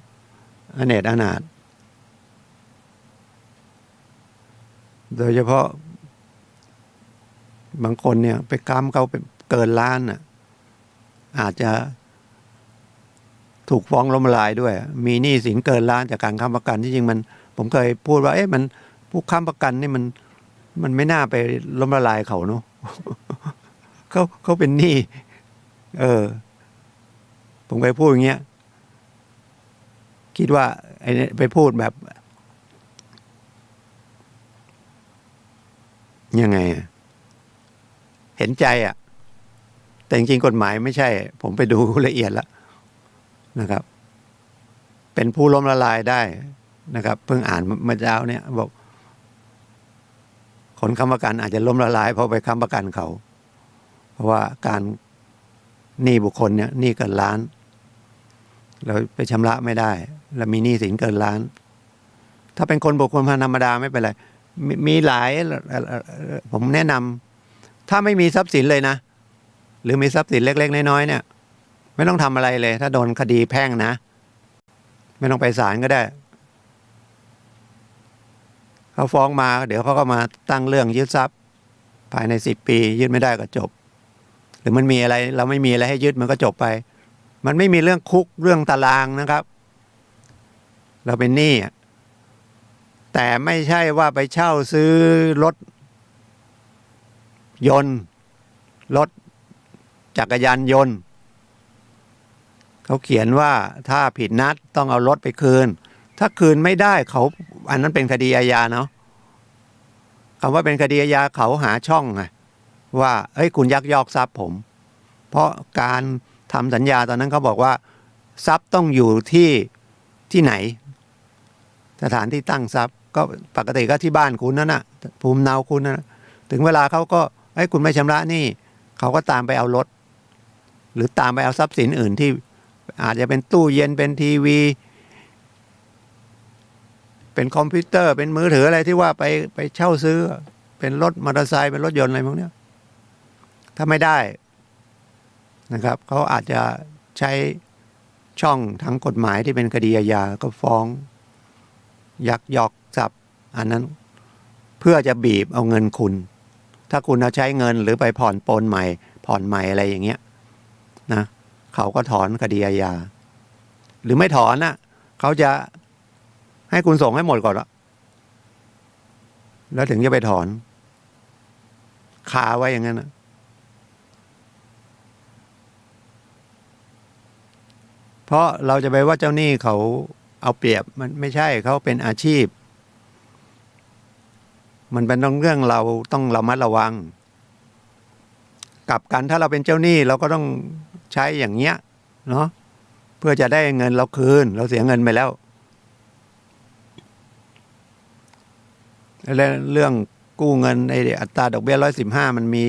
อเนจอนาถโดยเฉพาะบางคนเนี่ยไปค้ำเขาเป็นเกินล้านอ่ะอาจจะถูกฟ้องล้มละลายด้วยมีหนี้สินเกินล้านจากการค้ำประกันที่จริงมันผมเคยพูดว่ามันผู้ค้ำประกันนี่มันไม่น่าไปล้มละลายเขาเนาะ เขาเป็นหนี้ผมเคยพูดอย่างเงี้ยคิดว่าไอ้ไปพูดแบบยังไงเห็นใจอ่ะแต่จริงๆกฎหมายไม่ใช่ผมไปดูละเอียดแล้วนะครับเป็นผู้ล้มละลายได้นะครับเพิ่งอ่านเมื่อเช้าเนี่ยบอกคนค้ำประกันอาจจะล้มละลายเพราะไปค้ำประกันเขาเพราะว่าการหนี้บุคคลเนี่ยหนี้เกินล้านเราไปชำระไม่ได้แล้วมีหนี้สินเกินล้านถ้าเป็นคนบุคคลธรรมดาไม่เป็นไรมีหลายผมแนะนำถ้าไม่มีทรัพย์สินเลยนะหรือมีทรัพย์สินเล็กๆน้อยๆเนี่ยไม่ต้องทำอะไรเลยถ้าโดนคดีแพ่งนะไม่ต้องไปศาลก็ได้เขาฟ้องมาเดี๋ยวเขาก็มาตั้งเรื่องยึดทรัพย์ภายใน10 ปียึดไม่ได้ก็จบหรือมันมีอะไรเราไม่มีอะไรให้ยึดมันก็จบไปมันไม่มีเรื่องคุกเรื่องตารางนะครับเราเป็นหนี้แต่ไม่ใช่ว่าไปเช่าซื้อรถยนต์รถจักรยานยนต์เขาเขียนว่าถ้าผิดนัดต้องเอารถไปคืนถ้าคืนไม่ได้เขาอันนั้นเป็นคดีอาญาเนาะคำว่าเป็นคดีอาญาเขาหาช่องไงว่าคุณยักยอกทรัพย์ผมเพราะการทำสัญญาตอนนั้นเขาบอกว่าทรัพย์ต้องอยู่ที่ไหนสถานที่ตั้งทรัพย์ก็ปกติก็ที่บ้านคุณนั่นน่ะภูมิลำเนาคุณนั่นถึงเวลาเขาก็คุณไม่ชำระหนี้เขาก็ตามไปเอารถหรือตามไปเอาทรัพย์สินอื่นที่อาจจะเป็นตู้เย็นเป็นทีวีเป็นคอมพิวเตอร์เป็นมือถืออะไรที่ว่าไปเช่าซื้อเป็นรถมอเตอร์ไซค์เป็นรถยนต์อะไรพวกนี้ถ้าไม่ได้นะครับเขาอาจจะใช้ช่องทางกฎหมายที่เป็นคดีอาญาก็ฟ้องยักยอกทรัพย์อันนั้นเพื่อจะบีบเอาเงินคุณถ้าคุณเอาใช้เงินหรือไปผ่อนปลนใหม่ผ่อนใหม่อะไรอย่างเงี้ยนะเขาก็ถอนคดีอาญาหรือไม่ถอนน่ะเขาจะให้คุณส่งให้หมดก่อนแล้วถึงจะไปถอนคาไว้อย่างนั้นนะเพราะเราจะไปว่าเจ้าหนี้เขาเอาเปรียบมันไม่ใช่เขาเป็นอาชีพมันเป็นเรื่องเราต้องระมัดระวังกลับกันถ้าเราเป็นเจ้าหนี้เราก็ต้องใช้อย่างเงี้ยเนาะเพื่อจะได้เงินเราคืนเราเสียเงินไปแล้วและเรื่องกู้เงินไอ้อัตราดอกเบี้ย115มันมี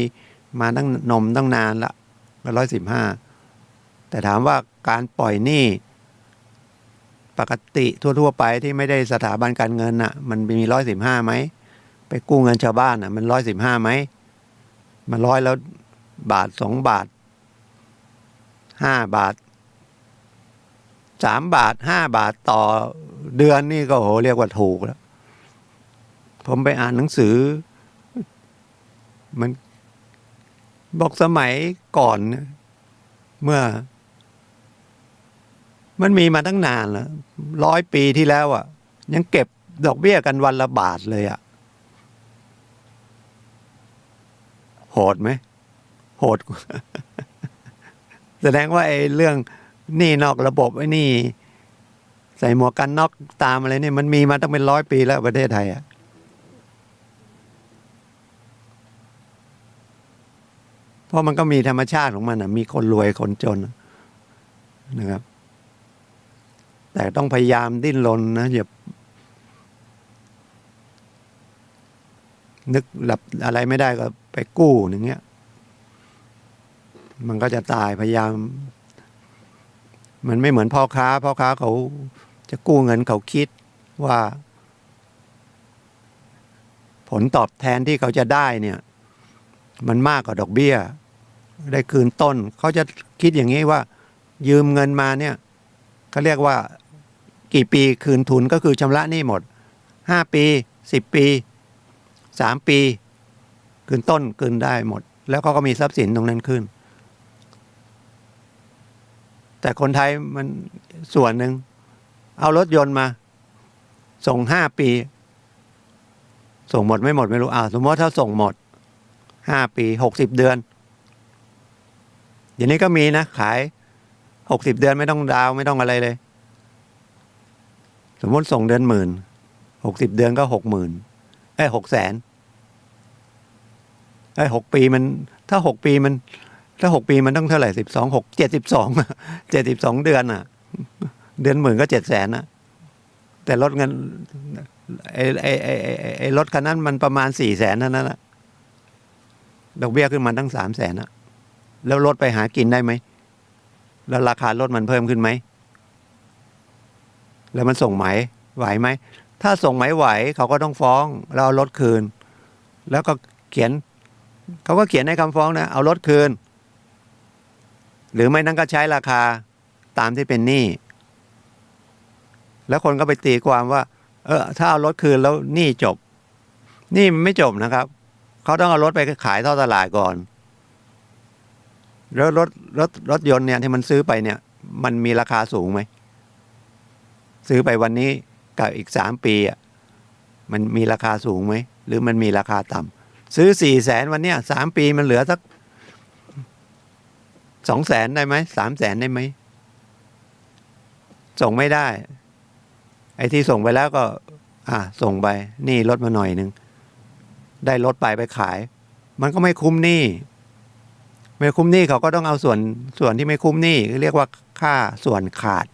มาตั้งนานละ115แต่ถามว่าการปล่อยหนี้ปกติทั่วๆไปที่ไม่ได้สถาบันการเงินน่ะมันมี115ไหมไปกู้เงินชาวบ้านน่ะมัน115ไหมมัน100แล้วบาท2 บาท5 บาท3 บาท5 บาทต่อเดือนนี่ก็โหเรียกว่าถูกแล้ว ผมไปอ่านหนังสือมันบอกสมัยก่อนเนี่ยเมื่อมันมีมาตั้งนานแล้ว100 ปีที่แล้วอ่ะยังเก็บดอกเบี้ยกันวันละบาทเลยอ่ะโหดไหมโหด แสดงว่าไอ้เรื่องหนี้นอกระบบไอ้นี่ใส่หมวกกันน็อกตามอะไรเนี่ยมันมีมาตั้งเป็น100 ปีแล้วประเทศไทยอ่ะเพราะมันก็มีธรรมชาติของมันอ่ะมีคนรวยคนจนนะครับ แต่ต้องพยายามดิ้นรนนะอย่านึกหลับอะไรไม่ได้ก็ไปกู้อย่างเงี้ยมันก็จะตายพยายาม มันไม่เหมือนพ่อค้าเขาจะกู้เงินเขาคิดว่า ผลตอบแทนที่เขาจะได้เนี่ย มันมากกว่าดอกเบี้ย ได้คืนต้นเขาจะคิดอย่างนี้ว่า ยืมเงินมาเนี่ยเขาเรียกว่ากี่ปีคืนทุนก็คือชำระหนี้หมด5 ปี10 ปี3 ปีคืนต้นคืนได้หมด แล้วเขาก็มีทรัพย์สินตรงนั้นขึ้น แต่คนไทยมันส่วนหนึ่งเอารถยนต์มาส่ง5 ปีส่งหมดไม่หมดไม่รู้สมมติถ้าส่งหมด5 ปี60 เดือนอย่างนี้ก็มีนะขาย60 เดือนไม่ต้องดาวไม่ต้องอะไรเลยสมมติส่งเดือน10,000 60 เดือนก็60,000 600,000 6 ปีมันถ้า6 ปีมันต้องเท่าไหร่72 เดือนอ่ะเดือน10,000ก็700,000อ่ะแต่รถเงินไอ้รถคันนั้นมันประมาณ400,000เท่านั้นแหละดอกเบี้ยขึ้นมาตั้ง300,000อ่ะแล้วรถไปหากินได้ไหมแล้วราคารถมันเพิ่มขึ้นไหมแล้วมันส่งไหวไหมถ้าส่งไหวเขาก็ต้องฟ้องเราเอารถคืนแล้วก็เขาก็เขียนในคำฟ้องนะเอารถคืนหรือไม่นั้นก็ใช้ราคาตามที่เป็นหนี้แล้วคนก็ไปตีความว่าถ้าเอารถคืนแล้วหนี้จบหนี้มันไม่จบนะครับเขาต้องเอารถไปขายท่อตลาดก่อนแล้วรถยนต์เนี่ยที่มันซื้อไปเนี่ยมันมีราคาสูงไหมซื้อไปวันนี้กับอีก3 ปีอ่ะมันมีราคาสูงไหมหรือมันมีราคาต่ำซื้อ400,000วันเนี้ย3 ปีมันเหลือสัก200,000ได้ไหม300,000ได้ไหมส่งไม่ได้ไอ้ที่ส่งไปแล้วก็ส่งไปนี่ลดมาหน่อยนึงได้ลดไปขายมันก็ไม่คุ้มหนี้เขาก็ต้องเอาส่วนที่ไม่คุ้มหนี้เรียกว่าค่าส่วนขาด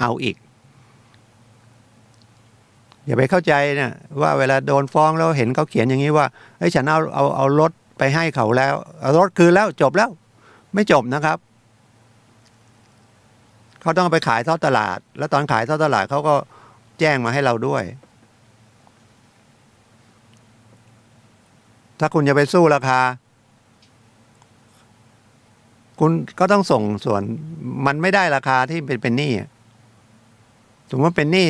เอาอีกอย่าไปเข้าใจนะว่าเวลาโดนฟ้องแล้วเห็นเขาเขียนอย่างนี้ว่าเฮ้ยฉันเอารถไปให้เขาแล้วเอารถคืนแล้วจบแล้วไม่จบนะครับเขาต้องไปขายทอดตลาดแล้วตอนขายทอดตลาดเขาก็แจ้งมาให้เราด้วยถ้าคุณจะไปสู้ราคาคุณก็ต้องส่งส่วนมันไม่ได้ราคาที่เป็นหนี้สมมติว่าเป็นหนี้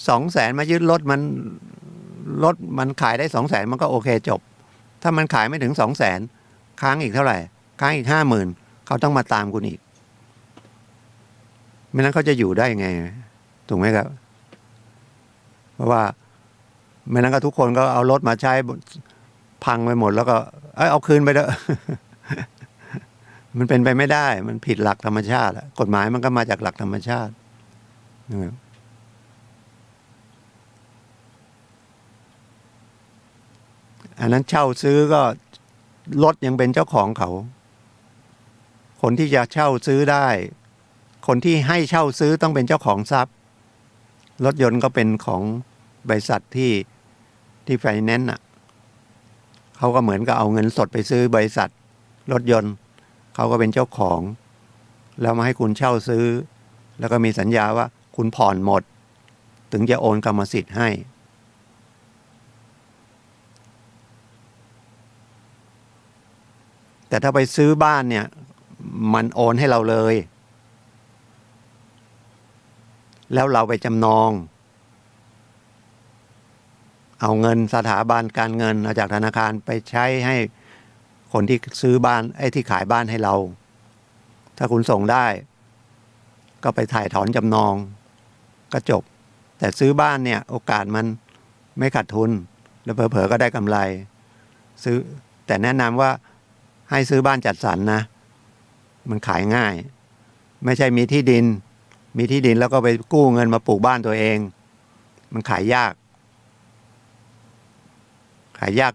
200,000มายึดรถมันขายได้200,000มันก็โอเคจบถ้ามันขายไม่ถึง200,000ค้างอีกเท่าไหร่ค้างอีก50,000เขาต้องมาตามคุณอีกไม่นั้นเขาจะอยู่ได้ยังไงถูกไหมครับเพราะว่าไม่นั้นก็ทุกคนก็เอารถมาใช้พังไปหมดแล้วก็เอาคืนไปเถอะ มันเป็นไปไม่ได้มันผิดหลักธรรมชาติกฎหมายมันก็มาจากหลักธรรมชาตินะครับอันนั้นเช่าซื้อก็รถยังเป็นเจ้าของเขาคนที่จะเช่าซื้อได้คนที่ให้เช่าซื้อต้องเป็นเจ้าของทรัพย์รถยนต์ก็เป็นของบริษัทที่ไฟแนนซ์เขาก็เหมือนกับเอาเงินสดไปซื้อบริษัทรถยนต์เขาก็เป็นเจ้าของแล้วมาให้คุณเช่าซื้อแล้วก็มีสัญญาว่าคุณผ่อนหมดถึงจะโอนกรรมสิทธิ์ให้แต่ถ้าไปซื้อบ้านเนี่ยมันโอนให้เราเลยแล้วเราไปจำนอง เอาเงินสถาบันการเงินเอาจากธนาคารไปใช้ให้คนที่ซื้อบ้านที่ขายบ้านให้เรา ถ้าคุณส่งได้ก็ไปถ่ายถอนจำนองก็จบ แต่ซื้อบ้านเนี่ยโอกาสมันไม่ขาดทุนแล้วเผลอๆก็ได้กำไรซื้อแต่แนะนำว่าให้ซื้อบ้านจัดสรรนะมันขายง่ายไม่ใช่มีที่ดินแล้วก็ไปกู้เงินมาปลูกบ้านตัวเองมันขายยาก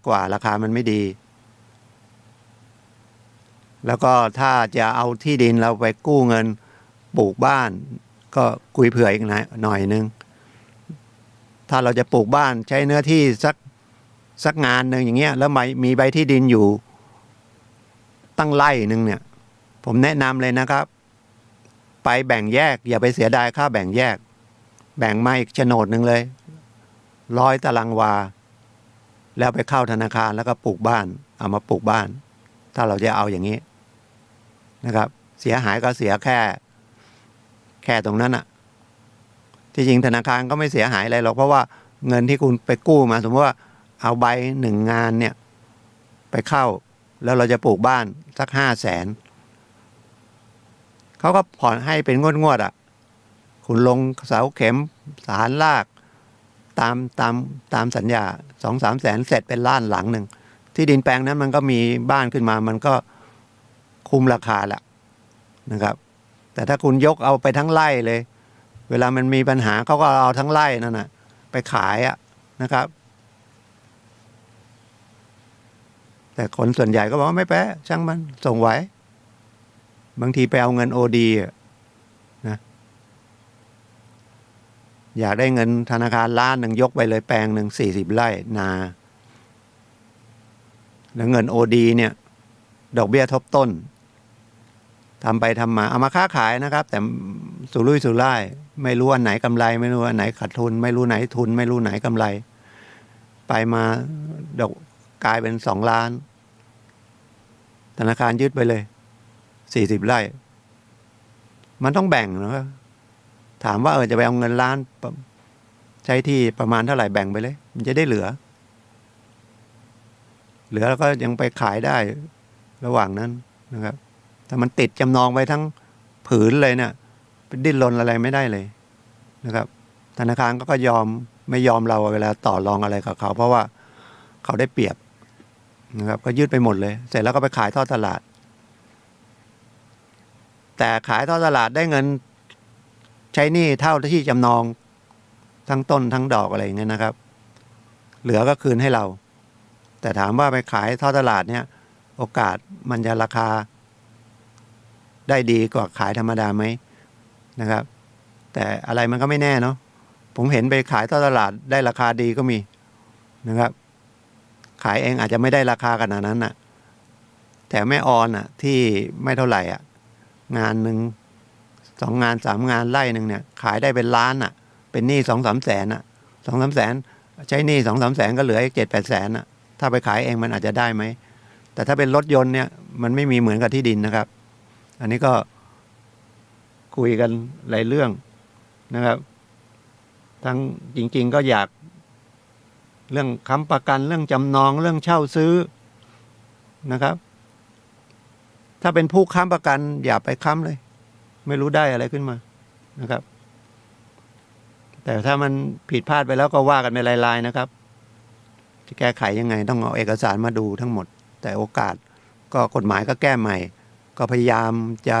กว่าราคามันไม่ดีแล้วก็ถ้าจะเอาที่ดินเราไปกู้เงินปลูกบ้านก็คุยเผื่ออีกหน่อยนึงถ้าเราจะปลูกบ้านใช้เนื้อที่สักงานหนึ่งอย่างเงี้ยแล้วมีใบที่ดินอยู่ตั้งไร่นึงเนี่ยผมแนะนำเลยนะครับไปแบ่งแยกอย่าไปเสียดายค่าแบ่งแยกแบ่งมาอีกโฉนดหนึ่งเลย100 ตารางวาแล้วไปเข้าธนาคารแล้วก็ปลูกบ้านเอามาปลูกบ้านถ้าเราจะเอาอย่างนี้นะครับเสียหายก็เสียแค่ตรงนั้นอะที่จริงธนาคารก็ไม่เสียหายอะไรหรอกเพราะว่าเงินที่คุณไปกู้มาสมมติว่าเอาใบ1 งานเนี่ยไปเข้าแล้วเราจะปลูกบ้านสัก500,000เขาก็ผ่อนให้เป็นงวดอะคุณลงเสาเข็มสารลากตามสัญญา2-3 แสนเสร็จเป็นล้านหลังหนึ่งที่ดินแปลงนั้นมันก็มีบ้านขึ้นมามันก็คุ้มราคาละนะครับแต่ถ้าคุณยกเอาไปทั้งไร่เลยเวลามันมีปัญหาเขาก็เอาทั้งไร่นั่นนะไปขายอะนะครับแต่คนส่วนใหญ่ก็บอกว่าไม่แปะช่างมันส่งไหวบางทีไปเอาเงินโอดีนะอยากได้เงินธนาคารล้านหนึ่งยกไปเลยแปลงหนึ่ง40 ไร่นาแล้วเงินโอดีเนี่ยดอกเบี้ยทบต้นทำไปทำมาเอามาค้าขายนะครับแต่สุรุ่ยสุร่ายไม่รู้อันไหนกำไรไม่รู้อันไหนขาดทุนไม่รู้ไหนทุนไม่รู้ไหนกำไรไปมาดอกกลายเป็น2 ล้านธนาคารยึดไปเลย40 ไร่มันต้องแบ่งนะครับถามว่าจะไปเอาเงินล้านใช้ที่ประมาณเท่าไหร่แบ่งไปเลยมันจะได้เหลือแล้วก็ยังไปขายได้ระหว่างนั้นนะครับถ้ามันติดจำนองไปทั้งผืนเลยเนี่ยเป็นดิ้นรนอะไรไม่ได้เลยนะครับธนาคารก็ไม่ยอมเราเวลาต่อรองอะไรกับเขาเพราะว่าเขาได้เปรียบนะครับก็ยืดไปหมดเลยเสร็จแล้วก็ไปขายทอดตลาดแต่ขายทอดตลาดได้เงินใช้หนี้เท่าที่จำนองทั้งต้นทั้งดอกอะไรอย่างเงี้ยนะครับเหลือก็คืนให้เราแต่ถามว่าไปขายทอดตลาดเนี่ยโอกาสมันจะราคาได้ดีกว่าขายธรรมดาไหมนะครับแต่อะไรมันก็ไม่แน่เนาะผมเห็นไปขายทอดตลาดได้ราคาดีก็มีนะครับขายเองอาจจะไม่ได้ราคาขนาดนั้นน่ะแต่แม่ออนอ่ะที่ไม่เท่าไหร่อ่ะงานหนึ่ง2 งาน3 งานไร่หนึ่งเนี่ยขายได้เป็นล้านอ่ะเป็นหนี้2-3 แสนอ่ะ2-3 แสนใช้หนี้2-3 แสนก็เหลืออีก7-8 แสนอ่ะถ้าไปขายเองมันอาจจะได้ไหมแต่ถ้าเป็นรถยนต์เนี่ยมันไม่มีเหมือนกับที่ดินนะครับอันนี้ก็คุยกันหลายเรื่องนะครับทั้งจริงๆก็อยากเรื่องค้ำประกันเรื่องจำนองเรื่องเช่าซื้อนะครับถ้าเป็นผู้ค้ำประกันอย่าไปค้ำเลยไม่รู้ได้อะไรขึ้นมานะครับแต่ถ้ามันผิดพลาดไปแล้วก็ว่ากันเป็นรายๆนะครับจะแก้ไขยังไงต้องเอาเอกสารมาดูทั้งหมดแต่โอกาสก็กฎหมายก็แก้ใหม่ก็พยายามจะ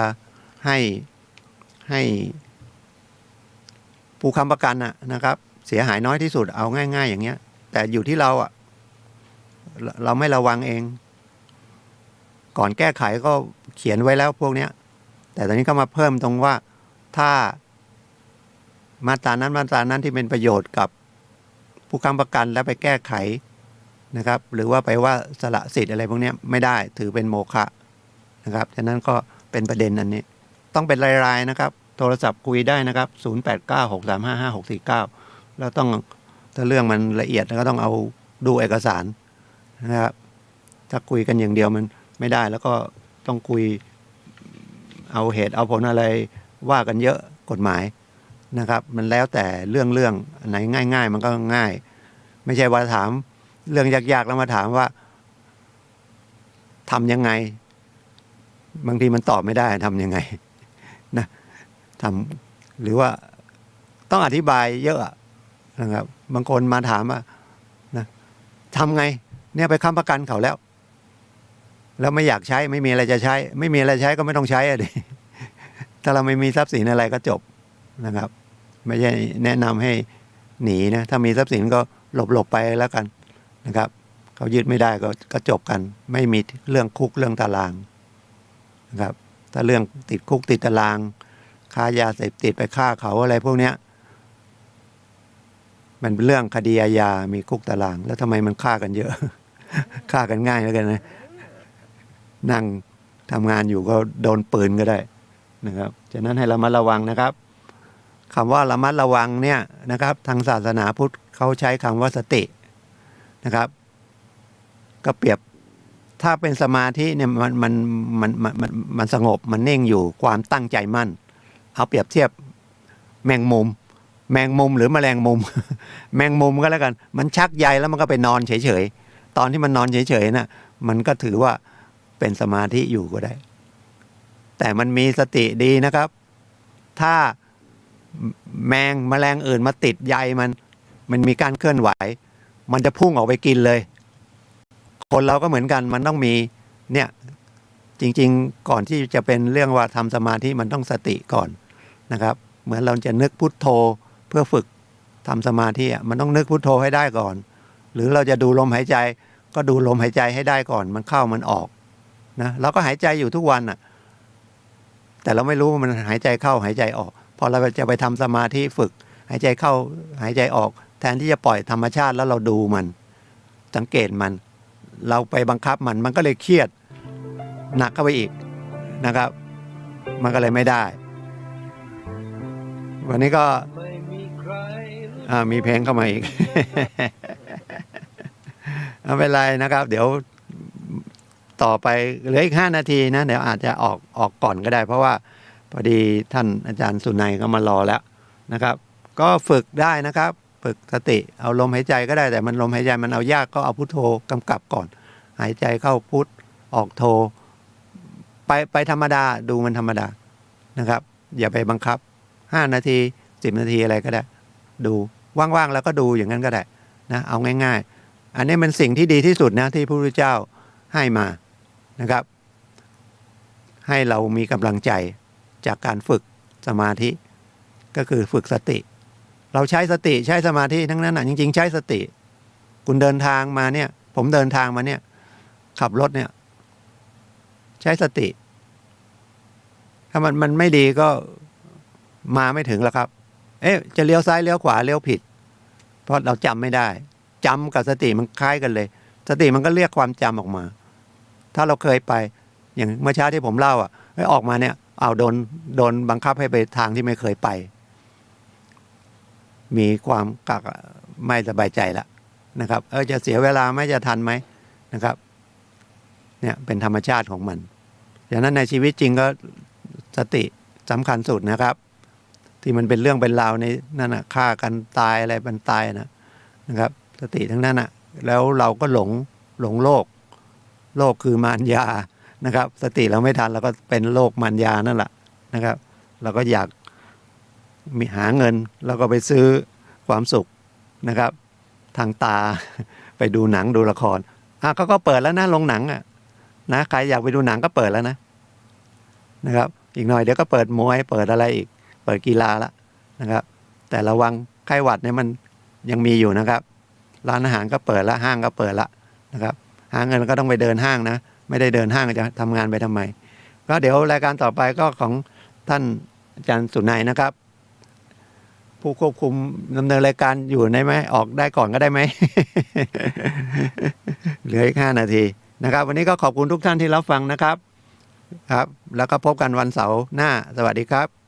ให้ผู้ค้ำประกันนะครับเสียหายน้อยที่สุดเอาง่ายๆอย่างเงี้ยแต่อยู่ที่เราเราไม่ระวังเองก่อนแก้ไขก็เขียนไว้แล้วพวกเนี้ยแต่ตอนนี้ก็มาเพิ่มตรงว่าถ้ามาตรานั้นที่เป็นประโยชน์กับผู้ค้ำประกันแล้วไปแก้ไขนะครับหรือว่าไปว่าสละสิทธิ์อะไรพวกนี้ไม่ได้ถือเป็นโมฆะนะครับฉะนั้นก็เป็นประเด็นอันนี้ต้องเป็นรายๆนะครับโทรศัพท์คุยได้นะครับ0896355649แล้วต้องถ้าเรื่องมันละเอียดก็ต้องเอาดูเอกสารนะครับถ้าคุยกันอย่างเดียวมันไม่ได้แล้วก็ต้องคุยเอาเหตุเอาผลอะไรว่ากันเยอะกฎหมายนะครับมันแล้วแต่เรื่องอันไหนง่ายๆมันก็ง่าย ไม่ใช่ว่าถามเรื่องยากๆแล้วมาถามว่าทำยังไงบางทีมันตอบไม่ได้ทำยังไงนะทำหรือว่าต้องอธิบายเยอะนะครับบางคนมาถามว่านะทำไงเนี่ยไปค้ำประกันเขาแล้วไม่อยากใช้ไม่มีอะไรจะใช้ ไม่มีอะไรใช้ก็ไม่ต้องใช้อะดิถ้าเราไม่มีทรัพย์สินอะไรก็จบนะครับไม่ใช่แนะนำให้หนีนะถ้ามีทรัพย์สินก็หลบไปแล้วกันนะครับเขายึดไม่ได้ก็จบกันไม่มีเรื่องคุกเรื่องตารางนะครับถ้าเรื่องติดคุกติดตารางค้ายาเสพติดไปฆ่าเขาอะไรพวกเนี้ยมันเป็นเรื่องคดีอาญามีคุกตารางแล้วทำไมมันฆ่ากันเยอะ ฆ่ากันง่ายแล้วกันนะนั่งทำงานอยู่ก็โดนปืนก็ได้นะครับฉะนั้นให้ระมัดระวังนะครับคำว่าระมัดระวังเนี่ยนะครับทางศาสนาพุทธเขาใช้คำว่าสตินะครับก็เปรียบถ้าเป็นสมาธิเนี่ยมันสงบมันนิ่งอยู่ความตั้งใจมั่นเอาเปรียบเทียบแมงมุมหรือแมลงมุม แมงมุมก็แล้วกันมันชักใยแล้วมันก็ไปนอนเฉยๆตอนที่มันนอนเฉยๆน่ะมันก็ถือว่าเป็นสมาธิอยู่ก็ได้แต่มันมีสติดีนะครับถ้าแมลงอื่นมาติดใยมันมีการเคลื่อนไหวมันจะพุ่งออกไปกินเลยคนเราก็เหมือนกันมันต้องมีเนี่ยจริงๆก่อนที่จะเป็นเรื่องว่าทำสมาธิมันต้องสติก่อนนะครับเหมือนเราจะนึกพุทโธเพื่อฝึกทำสมาธิมันต้องนึกพุทโธให้ได้ก่อนหรือเราจะดูลมหายใจก็ดูลมหายใจให้ได้ก่อนมันเข้ามันออกนะเราก็หายใจอยู่ทุกวันแต่เราไม่รู้ว่ามันหายใจเข้าหายใจออกพอเราจะไปทำสมาธิฝึกหายใจเข้าหายใจออกแทนที่จะปล่อยธรรมชาติแล้วเราดูมันสังเกตมันเราไปบังคับมันก็เลยเครียดหนักเข้าไปอีกนะครับมันก็เลยไม่ได้วันนี้ก็มีเพลงเข้ามาอีก ไม่เป็นไรนะครับเดี๋ยวต่อไปเหลืออีก5 นาทีนะเดี๋ยวอาจจะออกก่อนก็ได้ เพราะว่าพอดีท่านอาจารย์สุนัยก็มารอแล้วนะครับก็ฝึกได้นะครับฝึกสติเอาลมหายใจก็ได้แต่มันลมหายใจมันเอายากก็เอาพุทโธกำกับก่อนหายใจเข้าพุทออกโธไปธรรมดาดูมันธรรมดานะครับอย่าไปบังคับ5 นาที10 นาทีอะไรก็ได้ดูว่างๆแล้วก็ดูอย่างนั้นก็ได้นะเอาง่ายๆอันนี้เป็นสิ่งที่ดีที่สุดนะที่พระพุทธเจ้าให้มานะครับให้เรามีกำลังใจจากการฝึกสมาธิก็คือฝึกสติเราใช้สติใช้สมาธิทั้งนั้นจริงๆใช้สติคุณเดินทางมาเนี่ยผมเดินทางมาเนี่ยขับรถเนี่ยใช้สติถ้ามันไม่ดีก็มาไม่ถึงแล้วครับจะเลี้ยวซ้ายเลี้ยวขวาเลี้ยวผิดเพราะเราจำไม่ได้จำกับสติมันคล้ายกันเลยสติมันก็เรียกความจำออกมาถ้าเราเคยไปอย่างเมื่อเช้าที่ผมเล่าออกมาเนี่ยโดนบังคับให้ไปทางที่ไม่เคยไปมีความกักไม่สบายใจละนะครับจะเสียเวลาไหมจะทันไหมนะครับเนี่ยเป็นธรรมชาติของมันดังนั้นในชีวิตจริงก็สติสำคัญสุดนะครับที่มันเป็นเรื่องเป็นราวในนั่นฆ่ากันตายอะไรเป็นตายนะครับสติทั้งนั้นแล้วเราก็หลงโลกคือมารยานะครับสติเราไม่ทันเราก็เป็นโลกมารยานั่นแหละนะครับเราก็อยากมีหาเงินแล้วก็ไปซื้อความสุขนะครับทางตาไปดูหนังดูละครเขาก็เปิดแล้วนะโรงหนังนะใครอยากไปดูหนังก็เปิดแล้วนะครับอีกหน่อยเดี๋ยวก็เปิดมวยเปิดอะไรอีกเปิดกีฬาละนะครับแต่ระวังไข้หวัดเนี่ยมันยังมีอยู่นะครับร้านอาหารก็เปิดละห้างก็เปิดละนะครับหาเงินก็ต้องไปเดินห้างนะไม่ได้เดินห้างจะทำงานไปทำไมก็เดี๋ยวรายการต่อไปก็ของท่านอาจารย์สุนัยนะครับผู้ควบคุมดำเนินรายการอยู่ได้ไหมออกได้ก่อนก็ได้ไหม เหลืออีก5 นาทีนะครับวันนี้ก็ขอบคุณทุกท่านที่รับฟังนะครับแล้วก็พบกันวันเสาร์หน้าสวัสดีครับ